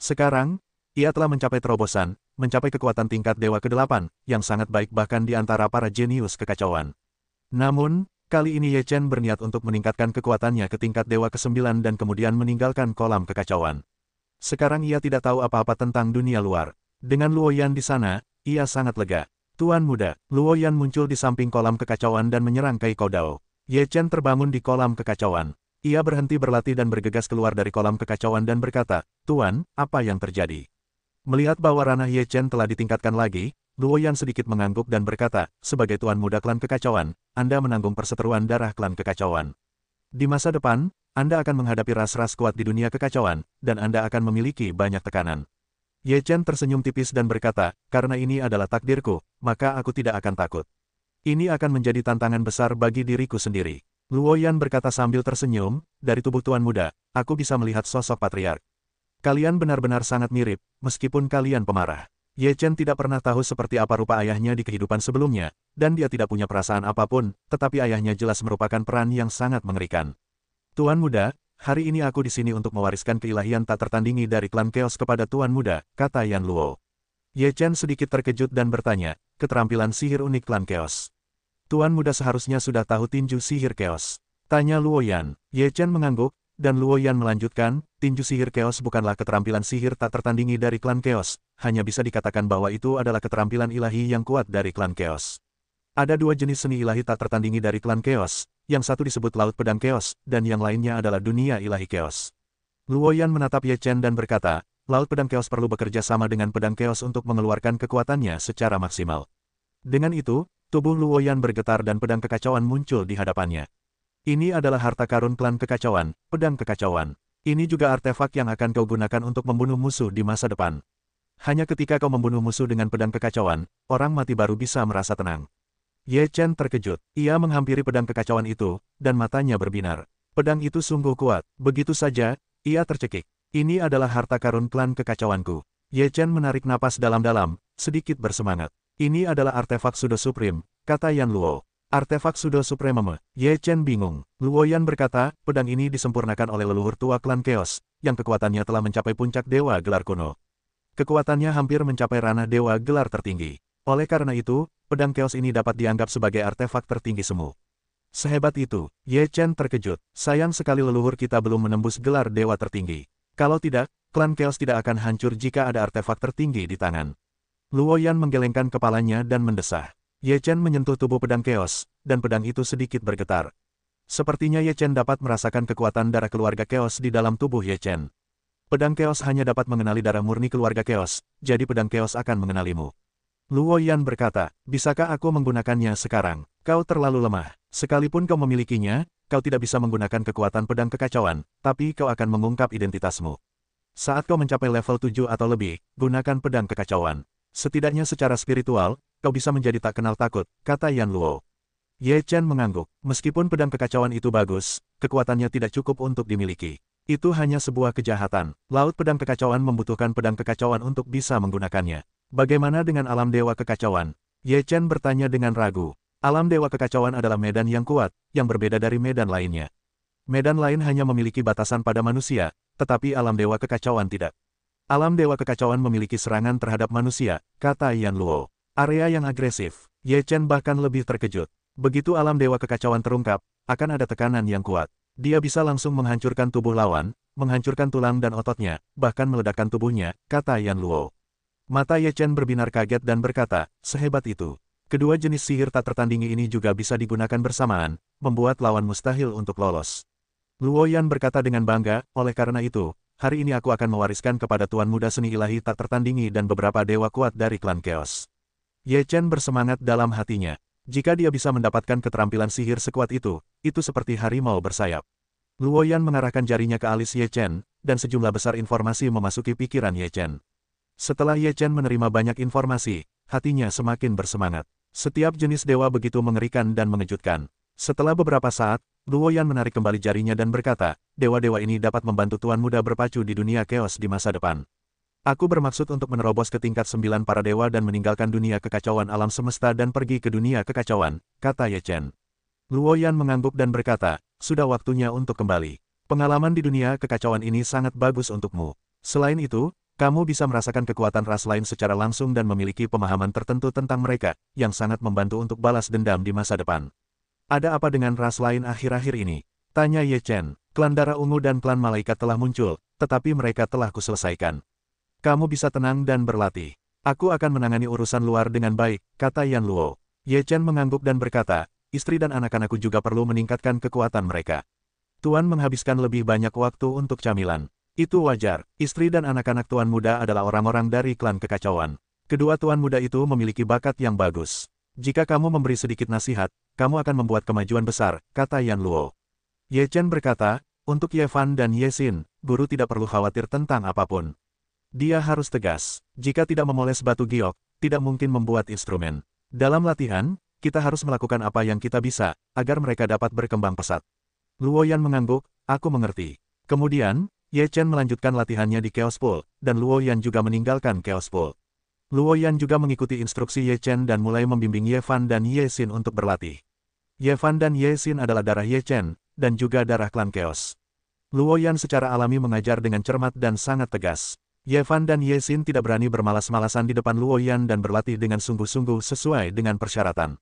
Sekarang, ia telah mencapai terobosan, mencapai kekuatan tingkat Dewa ke-8, yang sangat baik bahkan di antara para jenius kekacauan. Namun, kali ini Ye Chen berniat untuk meningkatkan kekuatannya ke tingkat Dewa ke-9 dan kemudian meninggalkan kolam kekacauan. Sekarang ia tidak tahu apa-apa tentang dunia luar. Dengan Luoyan di sana, ia sangat lega. Tuan muda, Luoyan muncul di samping kolam kekacauan dan menyerang Kai Kodao. Ye Chen terbangun di kolam kekacauan. Ia berhenti berlatih dan bergegas keluar dari kolam kekacauan dan berkata, Tuan, apa yang terjadi? Melihat bahwa ranah Ye Chen telah ditingkatkan lagi, Luoyan sedikit mengangguk dan berkata, sebagai tuan muda klan kekacauan, Anda menanggung perseteruan darah klan kekacauan. Di masa depan, Anda akan menghadapi ras-ras kuat di dunia kekacauan, dan Anda akan memiliki banyak tekanan. Ye Chen tersenyum tipis dan berkata, karena ini adalah takdirku, maka aku tidak akan takut. Ini akan menjadi tantangan besar bagi diriku sendiri. Luoyan berkata sambil tersenyum, dari tubuh tuan muda, aku bisa melihat sosok patriark. Kalian benar-benar sangat mirip, meskipun kalian pemarah. Ye Chen tidak pernah tahu seperti apa rupa ayahnya di kehidupan sebelumnya, dan dia tidak punya perasaan apapun, tetapi ayahnya jelas merupakan peran yang sangat mengerikan. Tuan muda, hari ini aku di sini untuk mewariskan keilahian tak tertandingi dari klan Chaos kepada Tuan Muda, kata Yan Luo. Ye Chen sedikit terkejut dan bertanya, keterampilan sihir unik klan Chaos. Tuan Muda seharusnya sudah tahu tinju sihir Chaos. Tanya Luo Yan. Ye Chen mengangguk, dan Luo Yan melanjutkan, tinju sihir Chaos bukanlah keterampilan sihir tak tertandingi dari klan Chaos, hanya bisa dikatakan bahwa itu adalah keterampilan ilahi yang kuat dari klan Chaos. Ada 2 jenis seni ilahi tak tertandingi dari klan Chaos. Yang satu disebut Laut Pedang Chaos, dan yang lainnya adalah dunia ilahi Chaos. Luoyan menatap Ye Chen dan berkata, Laut Pedang Chaos perlu bekerja sama dengan Pedang Chaos untuk mengeluarkan kekuatannya secara maksimal. Dengan itu, tubuh Luoyan bergetar dan pedang kekacauan muncul di hadapannya. Ini adalah harta karun klan kekacauan, pedang kekacauan. Ini juga artefak yang akan kau gunakan untuk membunuh musuh di masa depan. Hanya ketika kau membunuh musuh dengan pedang kekacauan, orang mati baru bisa merasa tenang. Ye Chen terkejut. Ia menghampiri pedang kekacauan itu, dan matanya berbinar. Pedang itu sungguh kuat. Begitu saja, ia tercekik. Ini adalah harta karun klan kekacauanku. Ye Chen menarik napas dalam-dalam, sedikit bersemangat. Ini adalah artefak Sudo Supreme, kata Yan Luo. Artefak Sudo Supreme. Ye Chen bingung. Luoyan berkata, pedang ini disempurnakan oleh leluhur tua klan Chaos, yang kekuatannya telah mencapai puncak dewa gelar kuno. Kekuatannya hampir mencapai ranah dewa gelar tertinggi. Oleh karena itu, pedang Chaos ini dapat dianggap sebagai artefak tertinggi semu. Sehebat itu, Ye Chen terkejut. Sayang sekali leluhur kita belum menembus gelar dewa tertinggi. Kalau tidak, klan Chaos tidak akan hancur jika ada artefak tertinggi di tangan. Luoyan menggelengkan kepalanya dan mendesah. Ye Chen menyentuh tubuh pedang Chaos, dan pedang itu sedikit bergetar. Sepertinya Ye Chen dapat merasakan kekuatan darah keluarga Chaos di dalam tubuh Ye Chen. Pedang Chaos hanya dapat mengenali darah murni keluarga Chaos, jadi pedang Chaos akan mengenalimu. Luoyan berkata, bisakah aku menggunakannya sekarang? Kau terlalu lemah. Sekalipun kau memilikinya, kau tidak bisa menggunakan kekuatan pedang kekacauan, tapi kau akan mengungkap identitasmu. Saat kau mencapai level 7 atau lebih, gunakan pedang kekacauan. Setidaknya secara spiritual, kau bisa menjadi tak kenal takut, kata Yan Luo. Ye Chen mengangguk. Meskipun pedang kekacauan itu bagus, kekuatannya tidak cukup untuk dimiliki. Itu hanya sebuah kejahatan. Laut pedang kekacauan membutuhkan pedang kekacauan untuk bisa menggunakannya. Bagaimana dengan alam dewa kekacauan? Ye Chen bertanya dengan ragu. Alam dewa kekacauan adalah medan yang kuat, yang berbeda dari medan lainnya. Medan lain hanya memiliki batasan pada manusia, tetapi alam dewa kekacauan tidak. Alam dewa kekacauan memiliki serangan terhadap manusia, kata Yan Luo. Area yang agresif. Ye Chen bahkan lebih terkejut. Begitu alam dewa kekacauan terungkap, akan ada tekanan yang kuat. Dia bisa langsung menghancurkan tubuh lawan, menghancurkan tulang dan ototnya, bahkan meledakkan tubuhnya, kata Yan Luo. Mata Ye Chen berbinar kaget dan berkata, sehebat itu. Kedua jenis sihir tak tertandingi ini juga bisa digunakan bersamaan, membuat lawan mustahil untuk lolos. Luo Yan berkata dengan bangga, oleh karena itu, hari ini aku akan mewariskan kepada Tuan Muda Seni Ilahi tak tertandingi dan beberapa dewa kuat dari klan Chaos. Ye Chen bersemangat dalam hatinya. Jika dia bisa mendapatkan keterampilan sihir sekuat itu seperti harimau bersayap. Luo Yan mengarahkan jarinya ke alis Ye Chen, dan sejumlah besar informasi memasuki pikiran Ye Chen. Setelah Ye Chen menerima banyak informasi, hatinya semakin bersemangat. Setiap jenis dewa begitu mengerikan dan mengejutkan. Setelah beberapa saat, Luo Yan menarik kembali jarinya dan berkata, dewa-dewa ini dapat membantu Tuan Muda berpacu di dunia Chaos di masa depan. Aku bermaksud untuk menerobos ke tingkat 9 para dewa dan meninggalkan dunia kekacauan alam semesta dan pergi ke dunia kekacauan, kata Ye Chen. Luo Yan mengangguk dan berkata, sudah waktunya untuk kembali. Pengalaman di dunia kekacauan ini sangat bagus untukmu. Selain itu, kamu bisa merasakan kekuatan ras lain secara langsung dan memiliki pemahaman tertentu tentang mereka, yang sangat membantu untuk balas dendam di masa depan. Ada apa dengan ras lain akhir-akhir ini? Tanya Ye Chen. Klan Darah Ungu dan klan Malaikat telah muncul, tetapi mereka telah kuselesaikan. Kamu bisa tenang dan berlatih. Aku akan menangani urusan luar dengan baik, kata Yan Luo. Ye Chen mengangguk dan berkata, istri dan anak-anakku juga perlu meningkatkan kekuatan mereka. Tuan menghabiskan lebih banyak waktu untuk camilan. Itu wajar, istri dan anak-anak Tuan Muda adalah orang-orang dari klan kekacauan. Kedua Tuan Muda itu memiliki bakat yang bagus. Jika kamu memberi sedikit nasihat, kamu akan membuat kemajuan besar, kata Yan Luo. Ye Chen berkata, untuk Ye Fan dan Ye Xin, guru tidak perlu khawatir tentang apapun. Dia harus tegas. Jika tidak memoles batu giok, tidak mungkin membuat instrumen. Dalam latihan, kita harus melakukan apa yang kita bisa, agar mereka dapat berkembang pesat. Luo Yan mengangguk, aku mengerti. Kemudian, Ye Chen melanjutkan latihannya di Chaos Pool, dan Luo Yan juga meninggalkan Chaos Pool. Luo Yan juga mengikuti instruksi Ye Chen dan mulai membimbing Ye Fan dan Ye Xin untuk berlatih. Ye Fan dan Ye Xin adalah darah Ye Chen, dan juga darah klan Chaos. Luo Yan secara alami mengajar dengan cermat dan sangat tegas. Ye Fan dan Ye Xin tidak berani bermalas-malasan di depan Luo Yan dan berlatih dengan sungguh-sungguh sesuai dengan persyaratan.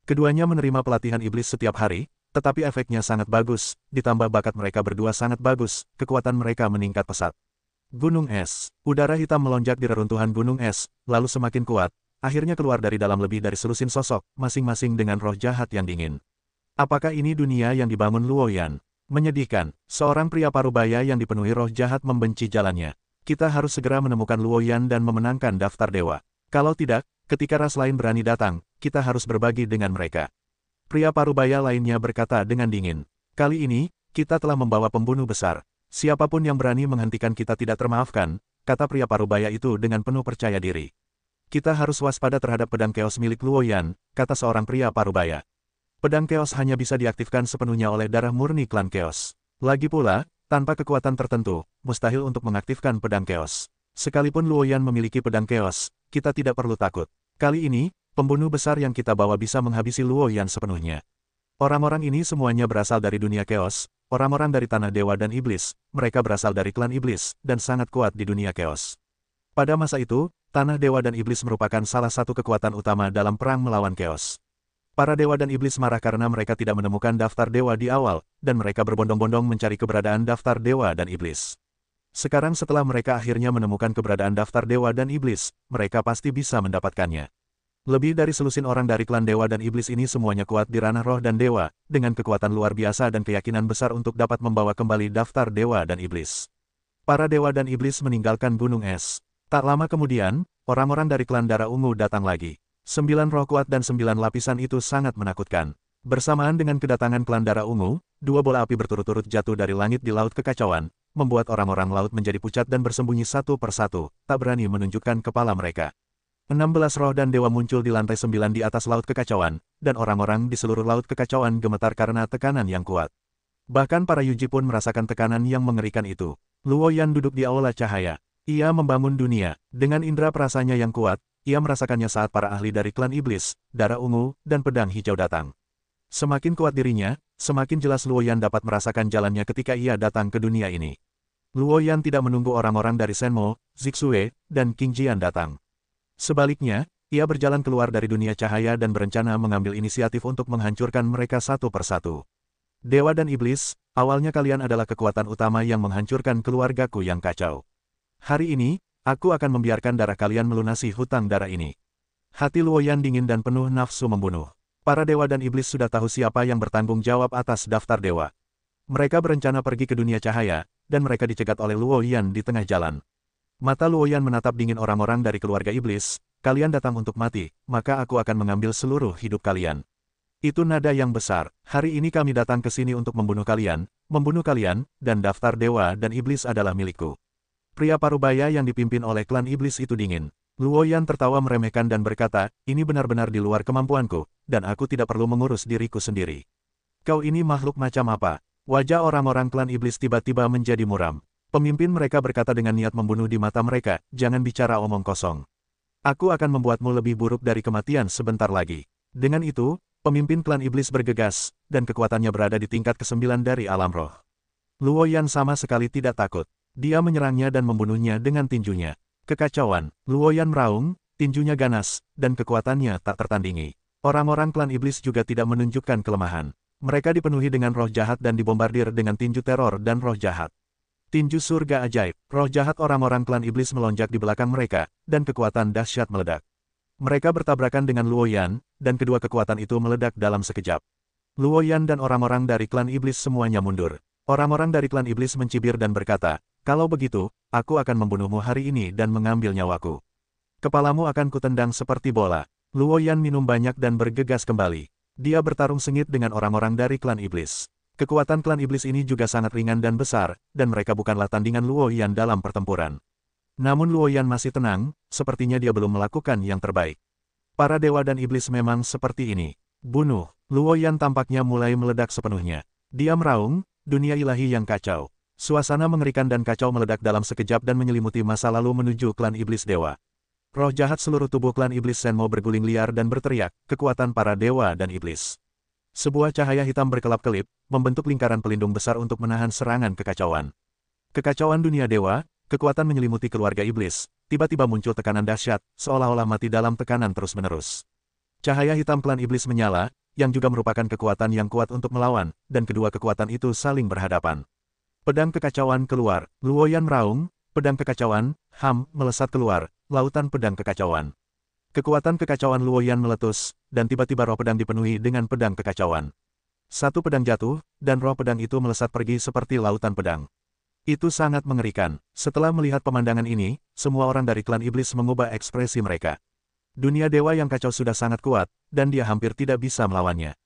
Keduanya menerima pelatihan iblis setiap hari, tetapi efeknya sangat bagus, ditambah bakat mereka berdua sangat bagus, kekuatan mereka meningkat pesat. Gunung es. Udara hitam melonjak di reruntuhan gunung es, lalu semakin kuat, akhirnya keluar dari dalam lebih dari selusin sosok, masing-masing dengan roh jahat yang dingin. Apakah ini dunia yang dibangun Luo Yan? Menyedihkan, seorang pria parubaya yang dipenuhi roh jahat membenci jalannya. Kita harus segera menemukan Luo Yan dan memenangkan daftar dewa. Kalau tidak, ketika ras lain berani datang, kita harus berbagi dengan mereka. Pria parubaya lainnya berkata dengan dingin. Kali ini, kita telah membawa pembunuh besar. Siapapun yang berani menghentikan kita tidak termaafkan, kata pria parubaya itu dengan penuh percaya diri. Kita harus waspada terhadap pedang Chaos milik Luo Yan, kata seorang pria parubaya. Pedang Chaos hanya bisa diaktifkan sepenuhnya oleh darah murni klan Chaos. Lagi pula, tanpa kekuatan tertentu, mustahil untuk mengaktifkan pedang Chaos. Sekalipun Luo Yan memiliki pedang Chaos, kita tidak perlu takut. Kali ini, pembunuh besar yang kita bawa bisa menghabisi Luo Yan sepenuhnya. Orang-orang ini semuanya berasal dari dunia Chaos, orang-orang dari Tanah Dewa dan Iblis, mereka berasal dari klan Iblis, dan sangat kuat di dunia Chaos. Pada masa itu, Tanah Dewa dan Iblis merupakan salah satu kekuatan utama dalam perang melawan Chaos. Para dewa dan iblis marah karena mereka tidak menemukan daftar dewa di awal, dan mereka berbondong-bondong mencari keberadaan daftar dewa dan iblis. Sekarang setelah mereka akhirnya menemukan keberadaan daftar dewa dan iblis, mereka pasti bisa mendapatkannya. Lebih dari selusin orang dari klan dewa dan iblis ini semuanya kuat di ranah roh dan dewa, dengan kekuatan luar biasa dan keyakinan besar untuk dapat membawa kembali daftar dewa dan iblis. Para dewa dan iblis meninggalkan gunung es. Tak lama kemudian, orang-orang dari klan Darah Ungu datang lagi. 9 roh kuat dan 9 lapisan itu sangat menakutkan. Bersamaan dengan kedatangan klan Darah Ungu, 2 bola api berturut-turut jatuh dari langit di Laut Kekacauan, membuat orang-orang laut menjadi pucat dan bersembunyi satu persatu, tak berani menunjukkan kepala mereka. 16 roh dan dewa muncul di lantai 9 di atas Laut Kekacauan, dan orang-orang di seluruh Laut Kekacauan gemetar karena tekanan yang kuat. Bahkan para Yuji pun merasakan tekanan yang mengerikan itu. Luo Yan duduk di aula cahaya. Ia membangun dunia. Dengan indera perasanya yang kuat, ia merasakannya saat para ahli dari klan iblis, darah ungu, dan pedang hijau datang. Semakin kuat dirinya, semakin jelas Luoyan dapat merasakan jalannya ketika ia datang ke dunia ini. Luoyan tidak menunggu orang-orang dari Shenmue, Zixue, dan King Jian datang. Sebaliknya, ia berjalan keluar dari dunia cahaya dan berencana mengambil inisiatif untuk menghancurkan mereka satu persatu. Dewa dan iblis, awalnya kalian adalah kekuatan utama yang menghancurkan keluargaku yang kacau. Hari ini, aku akan membiarkan darah kalian melunasi hutang darah ini. Hati Luoyan dingin dan penuh nafsu membunuh. Para dewa dan iblis sudah tahu siapa yang bertanggung jawab atas daftar dewa. Mereka berencana pergi ke dunia cahaya, dan mereka dicegat oleh Luoyan di tengah jalan. Mata Luoyan menatap dingin orang-orang dari keluarga iblis, kalian datang untuk mati, maka aku akan mengambil seluruh hidup kalian. Itu nada yang besar, hari ini kami datang ke sini untuk membunuh kalian, dan daftar dewa dan iblis adalah milikku. Pria parubaya yang dipimpin oleh klan iblis itu dingin. Luoyan tertawa meremehkan dan berkata, ini benar-benar di luar kemampuanku, dan aku tidak perlu mengurus diriku sendiri. Kau ini makhluk macam apa? Wajah orang-orang klan iblis tiba-tiba menjadi muram. Pemimpin mereka berkata dengan niat membunuh di mata mereka, jangan bicara omong kosong. Aku akan membuatmu lebih buruk dari kematian sebentar lagi. Dengan itu, pemimpin klan iblis bergegas, dan kekuatannya berada di tingkat ke-9 dari alam roh. Luoyan sama sekali tidak takut. Dia menyerangnya dan membunuhnya dengan tinjunya. Kekacauan, Luoyan meraung, tinjunya ganas, dan kekuatannya tak tertandingi. Orang-orang klan iblis juga tidak menunjukkan kelemahan. Mereka dipenuhi dengan roh jahat dan dibombardir dengan tinju teror dan roh jahat. Tinju surga ajaib, roh jahat orang-orang klan iblis melonjak di belakang mereka, dan kekuatan dahsyat meledak. Mereka bertabrakan dengan Luoyan, dan kedua kekuatan itu meledak dalam sekejap. Luoyan dan orang-orang dari klan iblis semuanya mundur. Orang-orang dari klan iblis mencibir dan berkata, kalau begitu, aku akan membunuhmu hari ini dan mengambil nyawaku. Kepalamu akan kutendang seperti bola. Luoyan minum banyak dan bergegas kembali. Dia bertarung sengit dengan orang-orang dari klan iblis. Kekuatan klan iblis ini juga sangat ringan dan besar, dan mereka bukanlah tandingan Luoyan dalam pertempuran. Namun Luoyan masih tenang, sepertinya dia belum melakukan yang terbaik. Para dewa dan iblis memang seperti ini. Bunuh, Luoyan tampaknya mulai meledak sepenuhnya. Dia meraung, dunia ilahi yang kacau. Suasana mengerikan dan kacau meledak dalam sekejap dan menyelimuti masa lalu menuju klan iblis dewa. Roh jahat seluruh tubuh klan iblis Shenmue berguling liar dan berteriak, kekuatan para dewa dan iblis. Sebuah cahaya hitam berkelap-kelip, membentuk lingkaran pelindung besar untuk menahan serangan kekacauan. Kekacauan dunia dewa, kekuatan menyelimuti keluarga iblis, tiba-tiba muncul tekanan dahsyat, seolah-olah mati dalam tekanan terus-menerus. Cahaya hitam klan iblis menyala, yang juga merupakan kekuatan yang kuat untuk melawan, dan kedua kekuatan itu saling berhadapan. Pedang kekacauan keluar, Luoyan meraung, pedang kekacauan, melesat keluar, lautan pedang kekacauan. Kekuatan kekacauan Luoyan meletus, dan tiba-tiba roh pedang dipenuhi dengan pedang kekacauan. Satu pedang jatuh, dan roh pedang itu melesat pergi seperti lautan pedang. Itu sangat mengerikan. Setelah melihat pemandangan ini, semua orang dari klan iblis mengubah ekspresi mereka. Dunia dewa yang kacau sudah sangat kuat, dan dia hampir tidak bisa melawannya.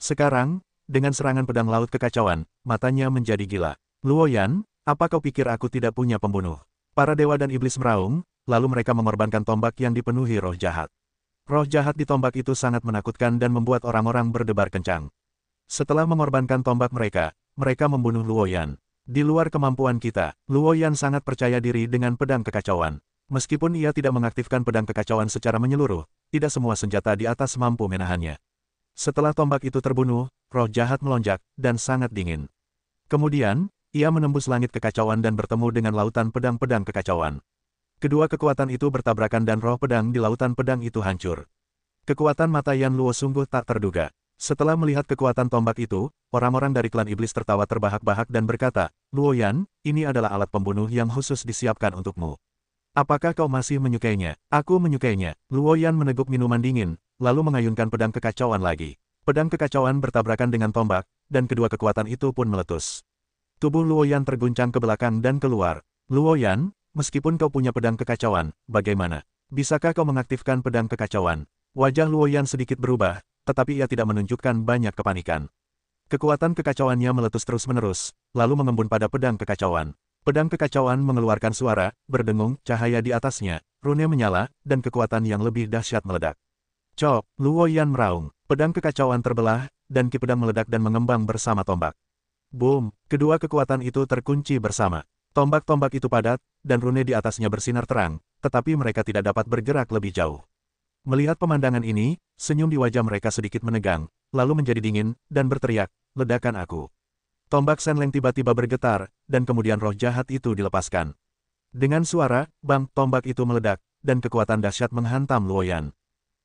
Sekarang, dengan serangan pedang laut kekacauan, matanya menjadi gila. Luoyan, apa kau pikir aku tidak punya pembunuh? Para dewa dan iblis meraung, lalu mereka mengorbankan tombak yang dipenuhi roh jahat. Roh jahat di tombak itu sangat menakutkan dan membuat orang-orang berdebar kencang. Setelah mengorbankan tombak mereka membunuh Luoyan. Di luar kemampuan kita, Luoyan sangat percaya diri dengan pedang kekacauan. Meskipun ia tidak mengaktifkan pedang kekacauan secara menyeluruh, tidak semua senjata di atas mampu menahannya. Setelah tombak itu terbunuh, roh jahat melonjak, dan sangat dingin. Kemudian, ia menembus langit kekacauan dan bertemu dengan lautan pedang-pedang kekacauan. Kedua kekuatan itu bertabrakan dan roh pedang di lautan pedang itu hancur. Kekuatan mata Yan Luo sungguh tak terduga. Setelah melihat kekuatan tombak itu, orang-orang dari klan iblis tertawa terbahak-bahak dan berkata, Luoyan, ini adalah alat pembunuh yang khusus disiapkan untukmu. Apakah kau masih menyukainya? Aku menyukainya. Luoyan meneguk minuman dingin, lalu mengayunkan pedang kekacauan lagi. Pedang kekacauan bertabrakan dengan tombak, dan kedua kekuatan itu pun meletus. Tubuh Luoyan terguncang ke belakang dan keluar. Luoyan, meskipun kau punya pedang kekacauan, bagaimana? Bisakah kau mengaktifkan pedang kekacauan? Wajah Luoyan sedikit berubah, tetapi ia tidak menunjukkan banyak kepanikan. Kekuatan kekacauannya meletus terus-menerus, lalu mengembun pada pedang kekacauan. Pedang kekacauan mengeluarkan suara, berdengung, cahaya di atasnya, rune menyala, dan kekuatan yang lebih dahsyat meledak. Cok, Luoyan meraung, pedang kekacauan terbelah, dan ki pedang meledak dan mengembang bersama tombak. Boom, kedua kekuatan itu terkunci bersama. Tombak-tombak itu padat, dan rune di atasnya bersinar terang, tetapi mereka tidak dapat bergerak lebih jauh. Melihat pemandangan ini, senyum di wajah mereka sedikit menegang, lalu menjadi dingin, dan berteriak, "Ledakan aku!" Tombak Shenleng tiba-tiba bergetar, dan kemudian roh jahat itu dilepaskan. Dengan suara, bang, tombak itu meledak, dan kekuatan dahsyat menghantam Luoyan.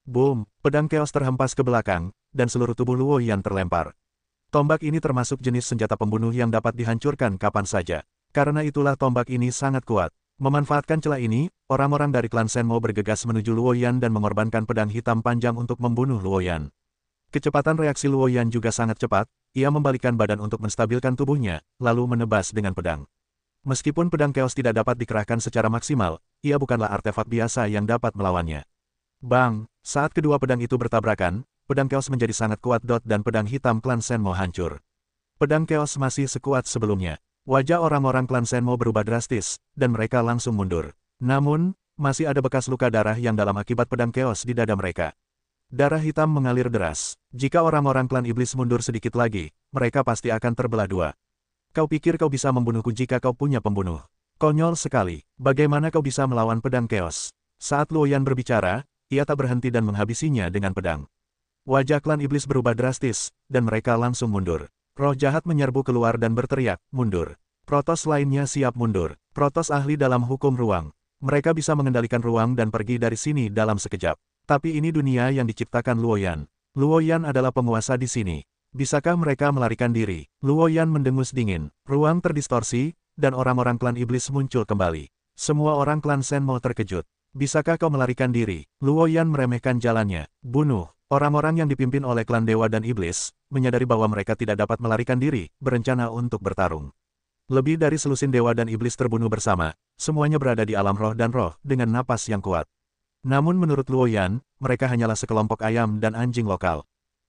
Boom! Pedang keos terhempas ke belakang, dan seluruh tubuh Luoyan terlempar. Tombak ini termasuk jenis senjata pembunuh yang dapat dihancurkan kapan saja. Karena itulah tombak ini sangat kuat. Memanfaatkan celah ini, orang-orang dari klan Shenmou bergegas menuju Luoyan dan mengorbankan pedang hitam panjang untuk membunuh Luoyan. Kecepatan reaksi Luoyan juga sangat cepat, ia membalikkan badan untuk menstabilkan tubuhnya, lalu menebas dengan pedang. Meskipun pedang keos tidak dapat dikerahkan secara maksimal, ia bukanlah artefak biasa yang dapat melawannya. Bang! Saat kedua pedang itu bertabrakan, pedang keos menjadi sangat kuat dan pedang hitam klan Shenmou hancur. Pedang keos masih sekuat sebelumnya. Wajah orang-orang klan Shenmou berubah drastis, dan mereka langsung mundur. Namun, masih ada bekas luka darah yang dalam akibat pedang keos di dada mereka. Darah hitam mengalir deras. Jika orang-orang klan iblis mundur sedikit lagi, mereka pasti akan terbelah dua. Kau pikir kau bisa membunuhku jika kau punya pembunuh? Konyol sekali. Bagaimana kau bisa melawan pedang keos? Saat Luoyan berbicara, ia tak berhenti dan menghabisinya dengan pedang. Wajah klan iblis berubah drastis, dan mereka langsung mundur. Roh jahat menyerbu keluar dan berteriak, "Mundur!" Protos lainnya siap mundur. Protos ahli dalam hukum ruang. Mereka bisa mengendalikan ruang dan pergi dari sini dalam sekejap. Tapi ini dunia yang diciptakan Luoyan. Luoyan adalah penguasa di sini. Bisakah mereka melarikan diri? Luoyan mendengus dingin. Ruang terdistorsi, dan orang-orang klan iblis muncul kembali. Semua orang klan Shenmou terkejut. Bisakah kau melarikan diri? Luoyan meremehkan jalannya. Bunuh. Orang-orang yang dipimpin oleh klan dewa dan iblis, menyadari bahwa mereka tidak dapat melarikan diri, berencana untuk bertarung. Lebih dari selusin dewa dan iblis terbunuh bersama, semuanya berada di alam roh dan roh, dengan napas yang kuat. Namun menurut Luoyan, mereka hanyalah sekelompok ayam dan anjing lokal.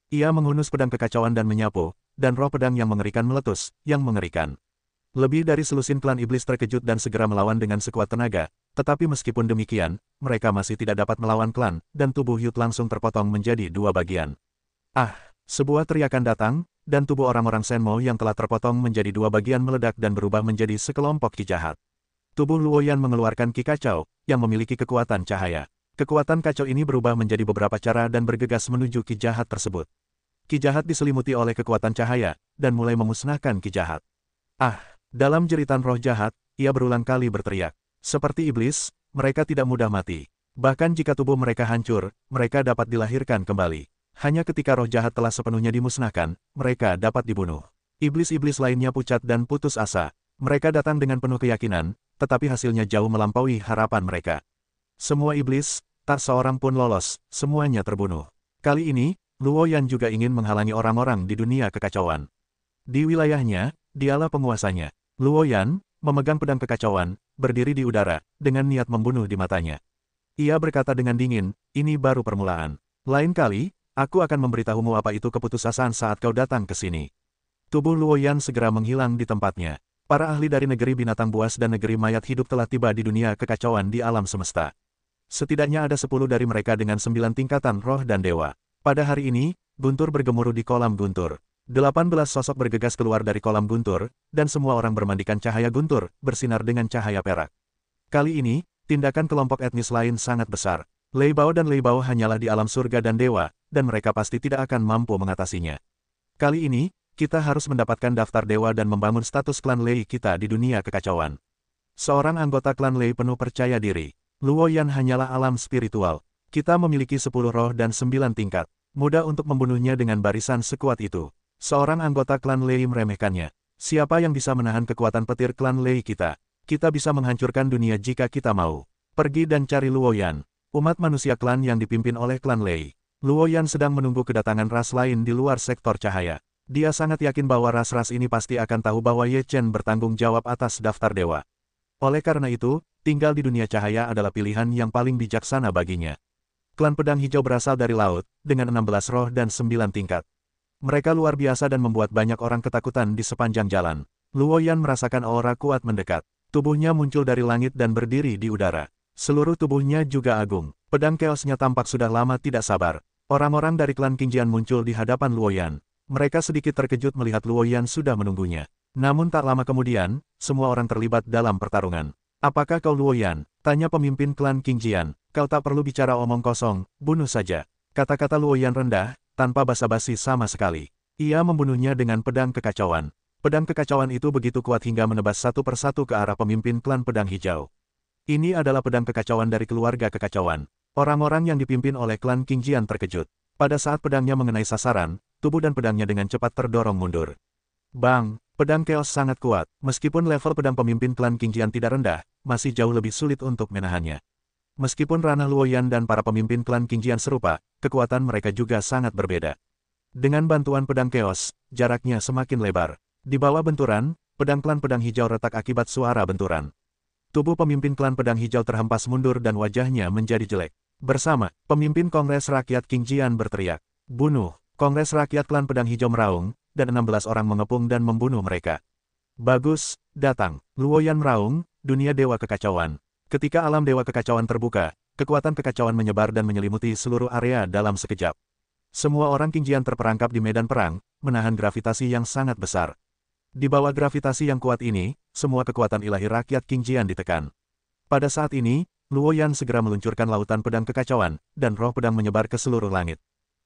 Ia menghunus pedang kekacauan dan menyapu, dan roh pedang yang mengerikan meletus, yang mengerikan. Lebih dari selusin klan iblis terkejut dan segera melawan dengan sekuat tenaga, tetapi meskipun demikian, mereka masih tidak dapat melawan klan, dan tubuh Yut langsung terpotong menjadi dua bagian. Ah! Sebuah teriakan datang, dan tubuh orang-orang Shenmou yang telah terpotong menjadi dua bagian meledak dan berubah menjadi sekelompok ki jahat. Tubuh Luoyan mengeluarkan ki kacau, yang memiliki kekuatan cahaya. Kekuatan kacau ini berubah menjadi beberapa cara dan bergegas menuju ki jahat tersebut. Ki jahat diselimuti oleh kekuatan cahaya, dan mulai memusnahkan ki jahat. Ah! Dalam jeritan roh jahat, ia berulang kali berteriak. Seperti iblis, mereka tidak mudah mati. Bahkan jika tubuh mereka hancur, mereka dapat dilahirkan kembali. Hanya ketika roh jahat telah sepenuhnya dimusnahkan, mereka dapat dibunuh. Iblis-iblis lainnya pucat dan putus asa. Mereka datang dengan penuh keyakinan, tetapi hasilnya jauh melampaui harapan mereka. Semua iblis, tak seorang pun lolos, semuanya terbunuh. Kali ini, Luoyan juga ingin menghalangi orang-orang di dunia kekacauan. Di wilayahnya, dialah penguasanya. Luoyan, memegang pedang kekacauan, berdiri di udara, dengan niat membunuh di matanya. Ia berkata dengan dingin, "Ini baru permulaan. Lain kali, aku akan memberitahumu apa itu keputusasaan saat kau datang ke sini." Tubuh Luoyan segera menghilang di tempatnya. Para ahli dari negeri binatang buas dan negeri mayat hidup telah tiba di dunia kekacauan di alam semesta. Setidaknya ada 10 dari mereka dengan 9 tingkatan roh dan dewa. Pada hari ini, guntur bergemuruh di kolam guntur. 18 sosok bergegas keluar dari kolam guntur, dan semua orang bermandikan cahaya guntur, bersinar dengan cahaya perak. Kali ini, tindakan kelompok etnis lain sangat besar. Lei Bao dan Lei Bao hanyalah di alam surga dan dewa, dan mereka pasti tidak akan mampu mengatasinya. Kali ini, kita harus mendapatkan daftar dewa dan membangun status klan Lei kita di dunia kekacauan. Seorang anggota klan Lei penuh percaya diri. Luoyan hanyalah alam spiritual. Kita memiliki 10 roh dan 9 tingkat. Mudah untuk membunuhnya dengan barisan sekuat itu. Seorang anggota klan Lei meremehkannya. Siapa yang bisa menahan kekuatan petir klan Lei kita? Kita bisa menghancurkan dunia jika kita mau. Pergi dan cari Luoyan. Umat manusia klan yang dipimpin oleh klan Lei. Luoyan sedang menunggu kedatangan ras lain di luar sektor cahaya. Dia sangat yakin bahwa ras-ras ini pasti akan tahu bahwa Ye Chen bertanggung jawab atas daftar dewa. Oleh karena itu, tinggal di dunia cahaya adalah pilihan yang paling bijaksana baginya. Klan Pedang Hijau berasal dari laut, dengan 16 roh dan 9 tingkat. Mereka luar biasa dan membuat banyak orang ketakutan di sepanjang jalan. Luoyan merasakan aura kuat mendekat. Tubuhnya muncul dari langit dan berdiri di udara. Seluruh tubuhnya juga agung. Pedang keosnya tampak sudah lama tidak sabar. Orang-orang dari klan Qingjian muncul di hadapan Luoyan. Mereka sedikit terkejut melihat Luoyan sudah menunggunya. Namun tak lama kemudian, semua orang terlibat dalam pertarungan. Apakah kau Luoyan? Tanya pemimpin klan Qingjian. Kau tak perlu bicara omong kosong, bunuh saja. Kata-kata Luoyan rendah, tanpa basa-basi sama sekali. Ia membunuhnya dengan pedang kekacauan. Pedang kekacauan itu begitu kuat hingga menebas satu persatu ke arah pemimpin klan pedang hijau. Ini adalah pedang kekacauan dari keluarga kekacauan. Orang-orang yang dipimpin oleh klan Qingjian terkejut. Pada saat pedangnya mengenai sasaran, tubuh dan pedangnya dengan cepat terdorong mundur. Bang! Pedang Chaos sangat kuat. Meskipun level pedang pemimpin klan Qingjian tidak rendah, masih jauh lebih sulit untuk menahannya. Meskipun ranah Luoyan dan para pemimpin klan Qingjian serupa, kekuatan mereka juga sangat berbeda. Dengan bantuan pedang Chaos, jaraknya semakin lebar. Di bawah benturan, pedang klan pedang hijau retak akibat suara benturan. Tubuh pemimpin klan pedang hijau terhempas mundur dan wajahnya menjadi jelek. Bersama, pemimpin Kongres Rakyat Qingjian berteriak, "Bunuh!" Kongres Rakyat klan pedang hijau meraung, dan 16 orang mengepung dan membunuh mereka. Bagus, datang. Luoyan meraung, dunia dewa kekacauan. Ketika alam dewa kekacauan terbuka, kekuatan kekacauan menyebar dan menyelimuti seluruh area dalam sekejap. Semua orang Qingjian terperangkap di medan perang, menahan gravitasi yang sangat besar. Di bawah gravitasi yang kuat ini, semua kekuatan ilahi rakyat Qingjian ditekan. Pada saat ini, Luoyan segera meluncurkan lautan pedang kekacauan, dan roh pedang menyebar ke seluruh langit.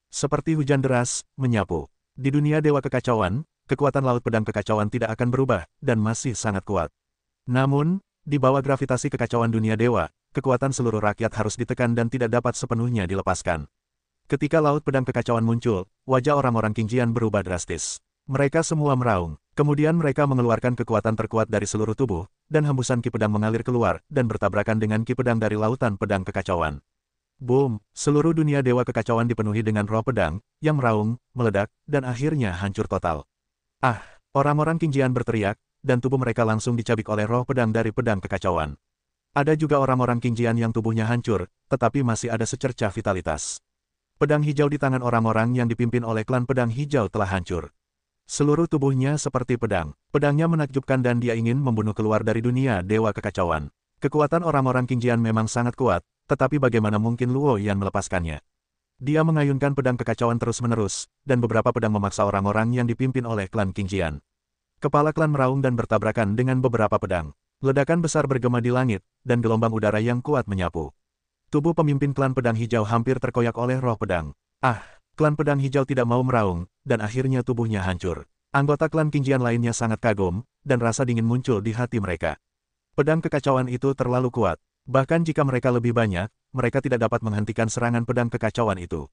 Seperti hujan deras, menyapu. Di dunia dewa kekacauan, kekuatan laut pedang kekacauan tidak akan berubah, dan masih sangat kuat. Namun, di bawah gravitasi kekacauan dunia dewa, kekuatan seluruh rakyat harus ditekan dan tidak dapat sepenuhnya dilepaskan. Ketika laut pedang kekacauan muncul, wajah orang-orang Qingjian berubah drastis. Mereka semua meraung, kemudian mereka mengeluarkan kekuatan terkuat dari seluruh tubuh, dan hembusan ki pedang mengalir keluar, dan bertabrakan dengan ki pedang dari lautan pedang kekacauan. Boom! Seluruh dunia dewa kekacauan dipenuhi dengan roh pedang, yang meraung, meledak, dan akhirnya hancur total. Ah! Orang-orang Qingjian berteriak, dan tubuh mereka langsung dicabik oleh roh pedang dari pedang kekacauan. Ada juga orang-orang Qingjian yang tubuhnya hancur, tetapi masih ada secercah vitalitas. Pedang hijau di tangan orang-orang yang dipimpin oleh klan pedang hijau telah hancur. Seluruh tubuhnya seperti pedang. Pedangnya menakjubkan dan dia ingin membunuh keluar dari dunia dewa kekacauan. Kekuatan orang-orang Qingjian memang sangat kuat, tetapi bagaimana mungkin Luoyan melepaskannya? Dia mengayunkan pedang kekacauan terus-menerus, dan beberapa pedang memaksa orang-orang yang dipimpin oleh klan Qingjian. Kepala klan meraung dan bertabrakan dengan beberapa pedang. Ledakan besar bergema di langit, dan gelombang udara yang kuat menyapu. Tubuh pemimpin klan pedang hijau hampir terkoyak oleh roh pedang. Ah! Klan pedang hijau tidak mau meraung, dan akhirnya tubuhnya hancur. Anggota klan Qingjian lainnya sangat kagum, dan rasa dingin muncul di hati mereka. Pedang kekacauan itu terlalu kuat. Bahkan jika mereka lebih banyak, mereka tidak dapat menghentikan serangan pedang kekacauan itu.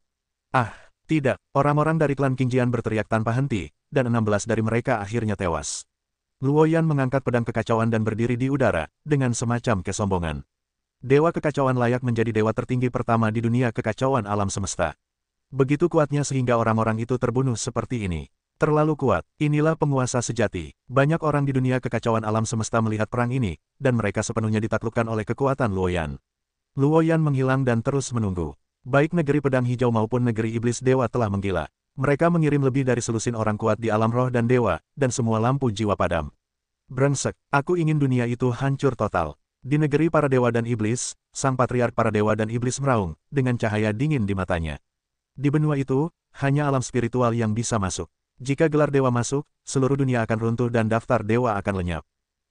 Ah, tidak. Orang-orang dari klan Qingjian berteriak tanpa henti, dan 16 dari mereka akhirnya tewas. Luoyan mengangkat pedang kekacauan dan berdiri di udara, dengan semacam kesombongan. Dewa kekacauan layak menjadi dewa tertinggi pertama di dunia kekacauan alam semesta. Begitu kuatnya sehingga orang-orang itu terbunuh seperti ini. Terlalu kuat, inilah penguasa sejati. Banyak orang di dunia kekacauan alam semesta melihat perang ini, dan mereka sepenuhnya ditaklukkan oleh kekuatan Luoyan. Luoyan menghilang dan terus menunggu. Baik negeri pedang hijau maupun negeri iblis dewa telah menggila. Mereka mengirim lebih dari selusin orang kuat di alam roh dan dewa, dan semua lampu jiwa padam. Brengsek, aku ingin dunia itu hancur total. Di negeri para dewa dan iblis, sang patriark para dewa dan iblis meraung, dengan cahaya dingin di matanya. Di benua itu, hanya alam spiritual yang bisa masuk. Jika gelar dewa masuk, seluruh dunia akan runtuh dan daftar dewa akan lenyap.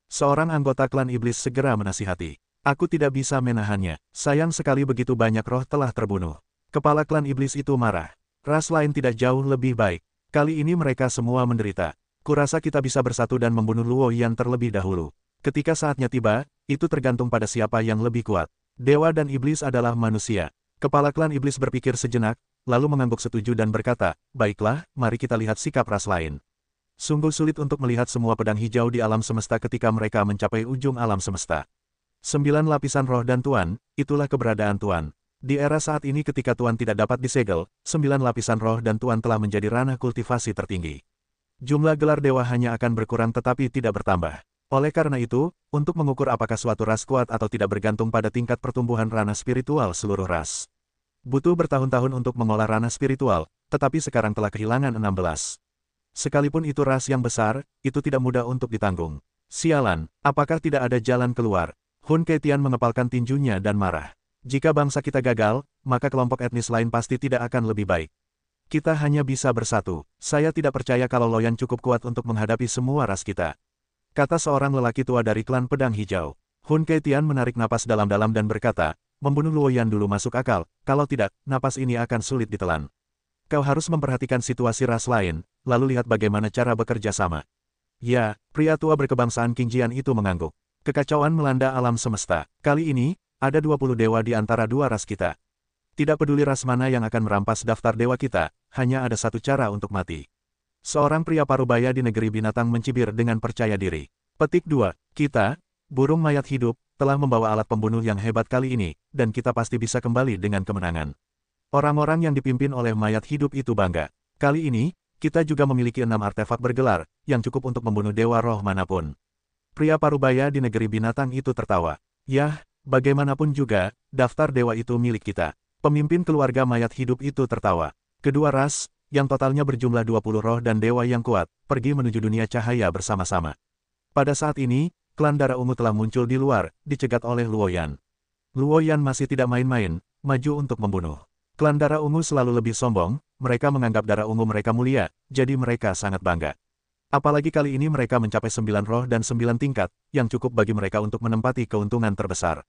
Seorang anggota klan iblis segera menasihati. Aku tidak bisa menahannya. Sayang sekali begitu banyak roh telah terbunuh. Kepala klan iblis itu marah. Ras lain tidak jauh lebih baik. Kali ini mereka semua menderita. Kurasa kita bisa bersatu dan membunuh Luoyan terlebih dahulu. Ketika saatnya tiba, itu tergantung pada siapa yang lebih kuat. Dewa dan iblis adalah manusia. Kepala klan iblis berpikir sejenak, lalu mengangguk setuju dan berkata, "Baiklah, mari kita lihat sikap ras lain." Sungguh sulit untuk melihat semua pedang hijau di alam semesta ketika mereka mencapai ujung alam semesta. 9 lapisan roh dan Tuan, itulah keberadaan Tuan. Di era saat ini ketika Tuan tidak dapat disegel, 9 lapisan roh dan Tuan telah menjadi ranah kultivasi tertinggi. Jumlah gelar dewa hanya akan berkurang tetapi tidak bertambah. Oleh karena itu, untuk mengukur apakah suatu ras kuat atau tidak bergantung pada tingkat pertumbuhan ranah spiritual seluruh ras. Butuh bertahun-tahun untuk mengolah ranah spiritual, tetapi sekarang telah kehilangan 16. Sekalipun itu ras yang besar, itu tidak mudah untuk ditanggung. Sialan, apakah tidak ada jalan keluar? Hun Ketian mengepalkan tinjunya dan marah. Jika bangsa kita gagal, maka kelompok etnis lain pasti tidak akan lebih baik. Kita hanya bisa bersatu. Saya tidak percaya kalau Luoyan cukup kuat untuk menghadapi semua ras kita. Kata seorang lelaki tua dari klan pedang hijau. Hun Keitian menarik napas dalam-dalam dan berkata, membunuh Luo Yan dulu masuk akal, kalau tidak, napas ini akan sulit ditelan. Kau harus memperhatikan situasi ras lain, lalu lihat bagaimana cara bekerja sama. Ya, pria tua berkebangsaan Qingjian itu mengangguk. Kekacauan melanda alam semesta. Kali ini, ada 20 dewa di antara dua ras kita. Tidak peduli ras mana yang akan merampas daftar dewa kita, hanya ada satu cara untuk mati. Seorang pria parubaya di negeri binatang mencibir dengan percaya diri. Petik 2. Kita, burung mayat hidup, telah membawa alat pembunuh yang hebat kali ini, dan kita pasti bisa kembali dengan kemenangan. Orang-orang yang dipimpin oleh mayat hidup itu bangga. Kali ini, kita juga memiliki 6 artefak bergelar, yang cukup untuk membunuh dewa roh manapun. Pria parubaya di negeri binatang itu tertawa. Yah, bagaimanapun juga, daftar dewa itu milik kita. Pemimpin keluarga mayat hidup itu tertawa. Kedua ras, yang totalnya berjumlah 20 roh dan dewa yang kuat, pergi menuju dunia cahaya bersama-sama. Pada saat ini, klan darah ungu telah muncul di luar, dicegat oleh Luo Yan. Luo Yan masih tidak main-main, maju untuk membunuh. Klan darah ungu selalu lebih sombong, mereka menganggap darah ungu mereka mulia, jadi mereka sangat bangga. Apalagi kali ini mereka mencapai 9 roh dan 9 tingkat, yang cukup bagi mereka untuk menempati keuntungan terbesar.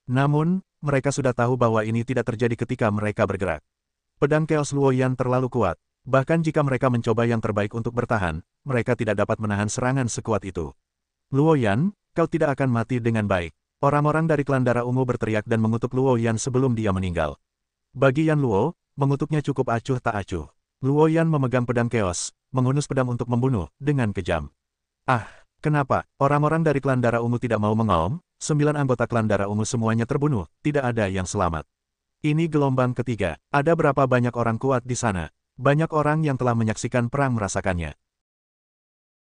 Namun, mereka sudah tahu bahwa ini tidak terjadi ketika mereka bergerak. Pedang Chaos Luo Yan terlalu kuat, bahkan jika mereka mencoba yang terbaik untuk bertahan, mereka tidak dapat menahan serangan sekuat itu. Luo Yan, kau tidak akan mati dengan baik. Orang-orang dari klan darah ungu berteriak dan mengutuk Luo Yan sebelum dia meninggal. Bagi Yan Luo, mengutuknya cukup acuh tak acuh. Luo Yan memegang pedang Chaos, menghunus pedang untuk membunuh, dengan kejam. Ah, kenapa? Orang-orang dari klan darah ungu tidak mau mengaum? 9 anggota klan darah ungu semuanya terbunuh, tidak ada yang selamat. Ini gelombang ketiga. Ada berapa banyak orang kuat di sana? Banyak orang yang telah menyaksikan perang merasakannya.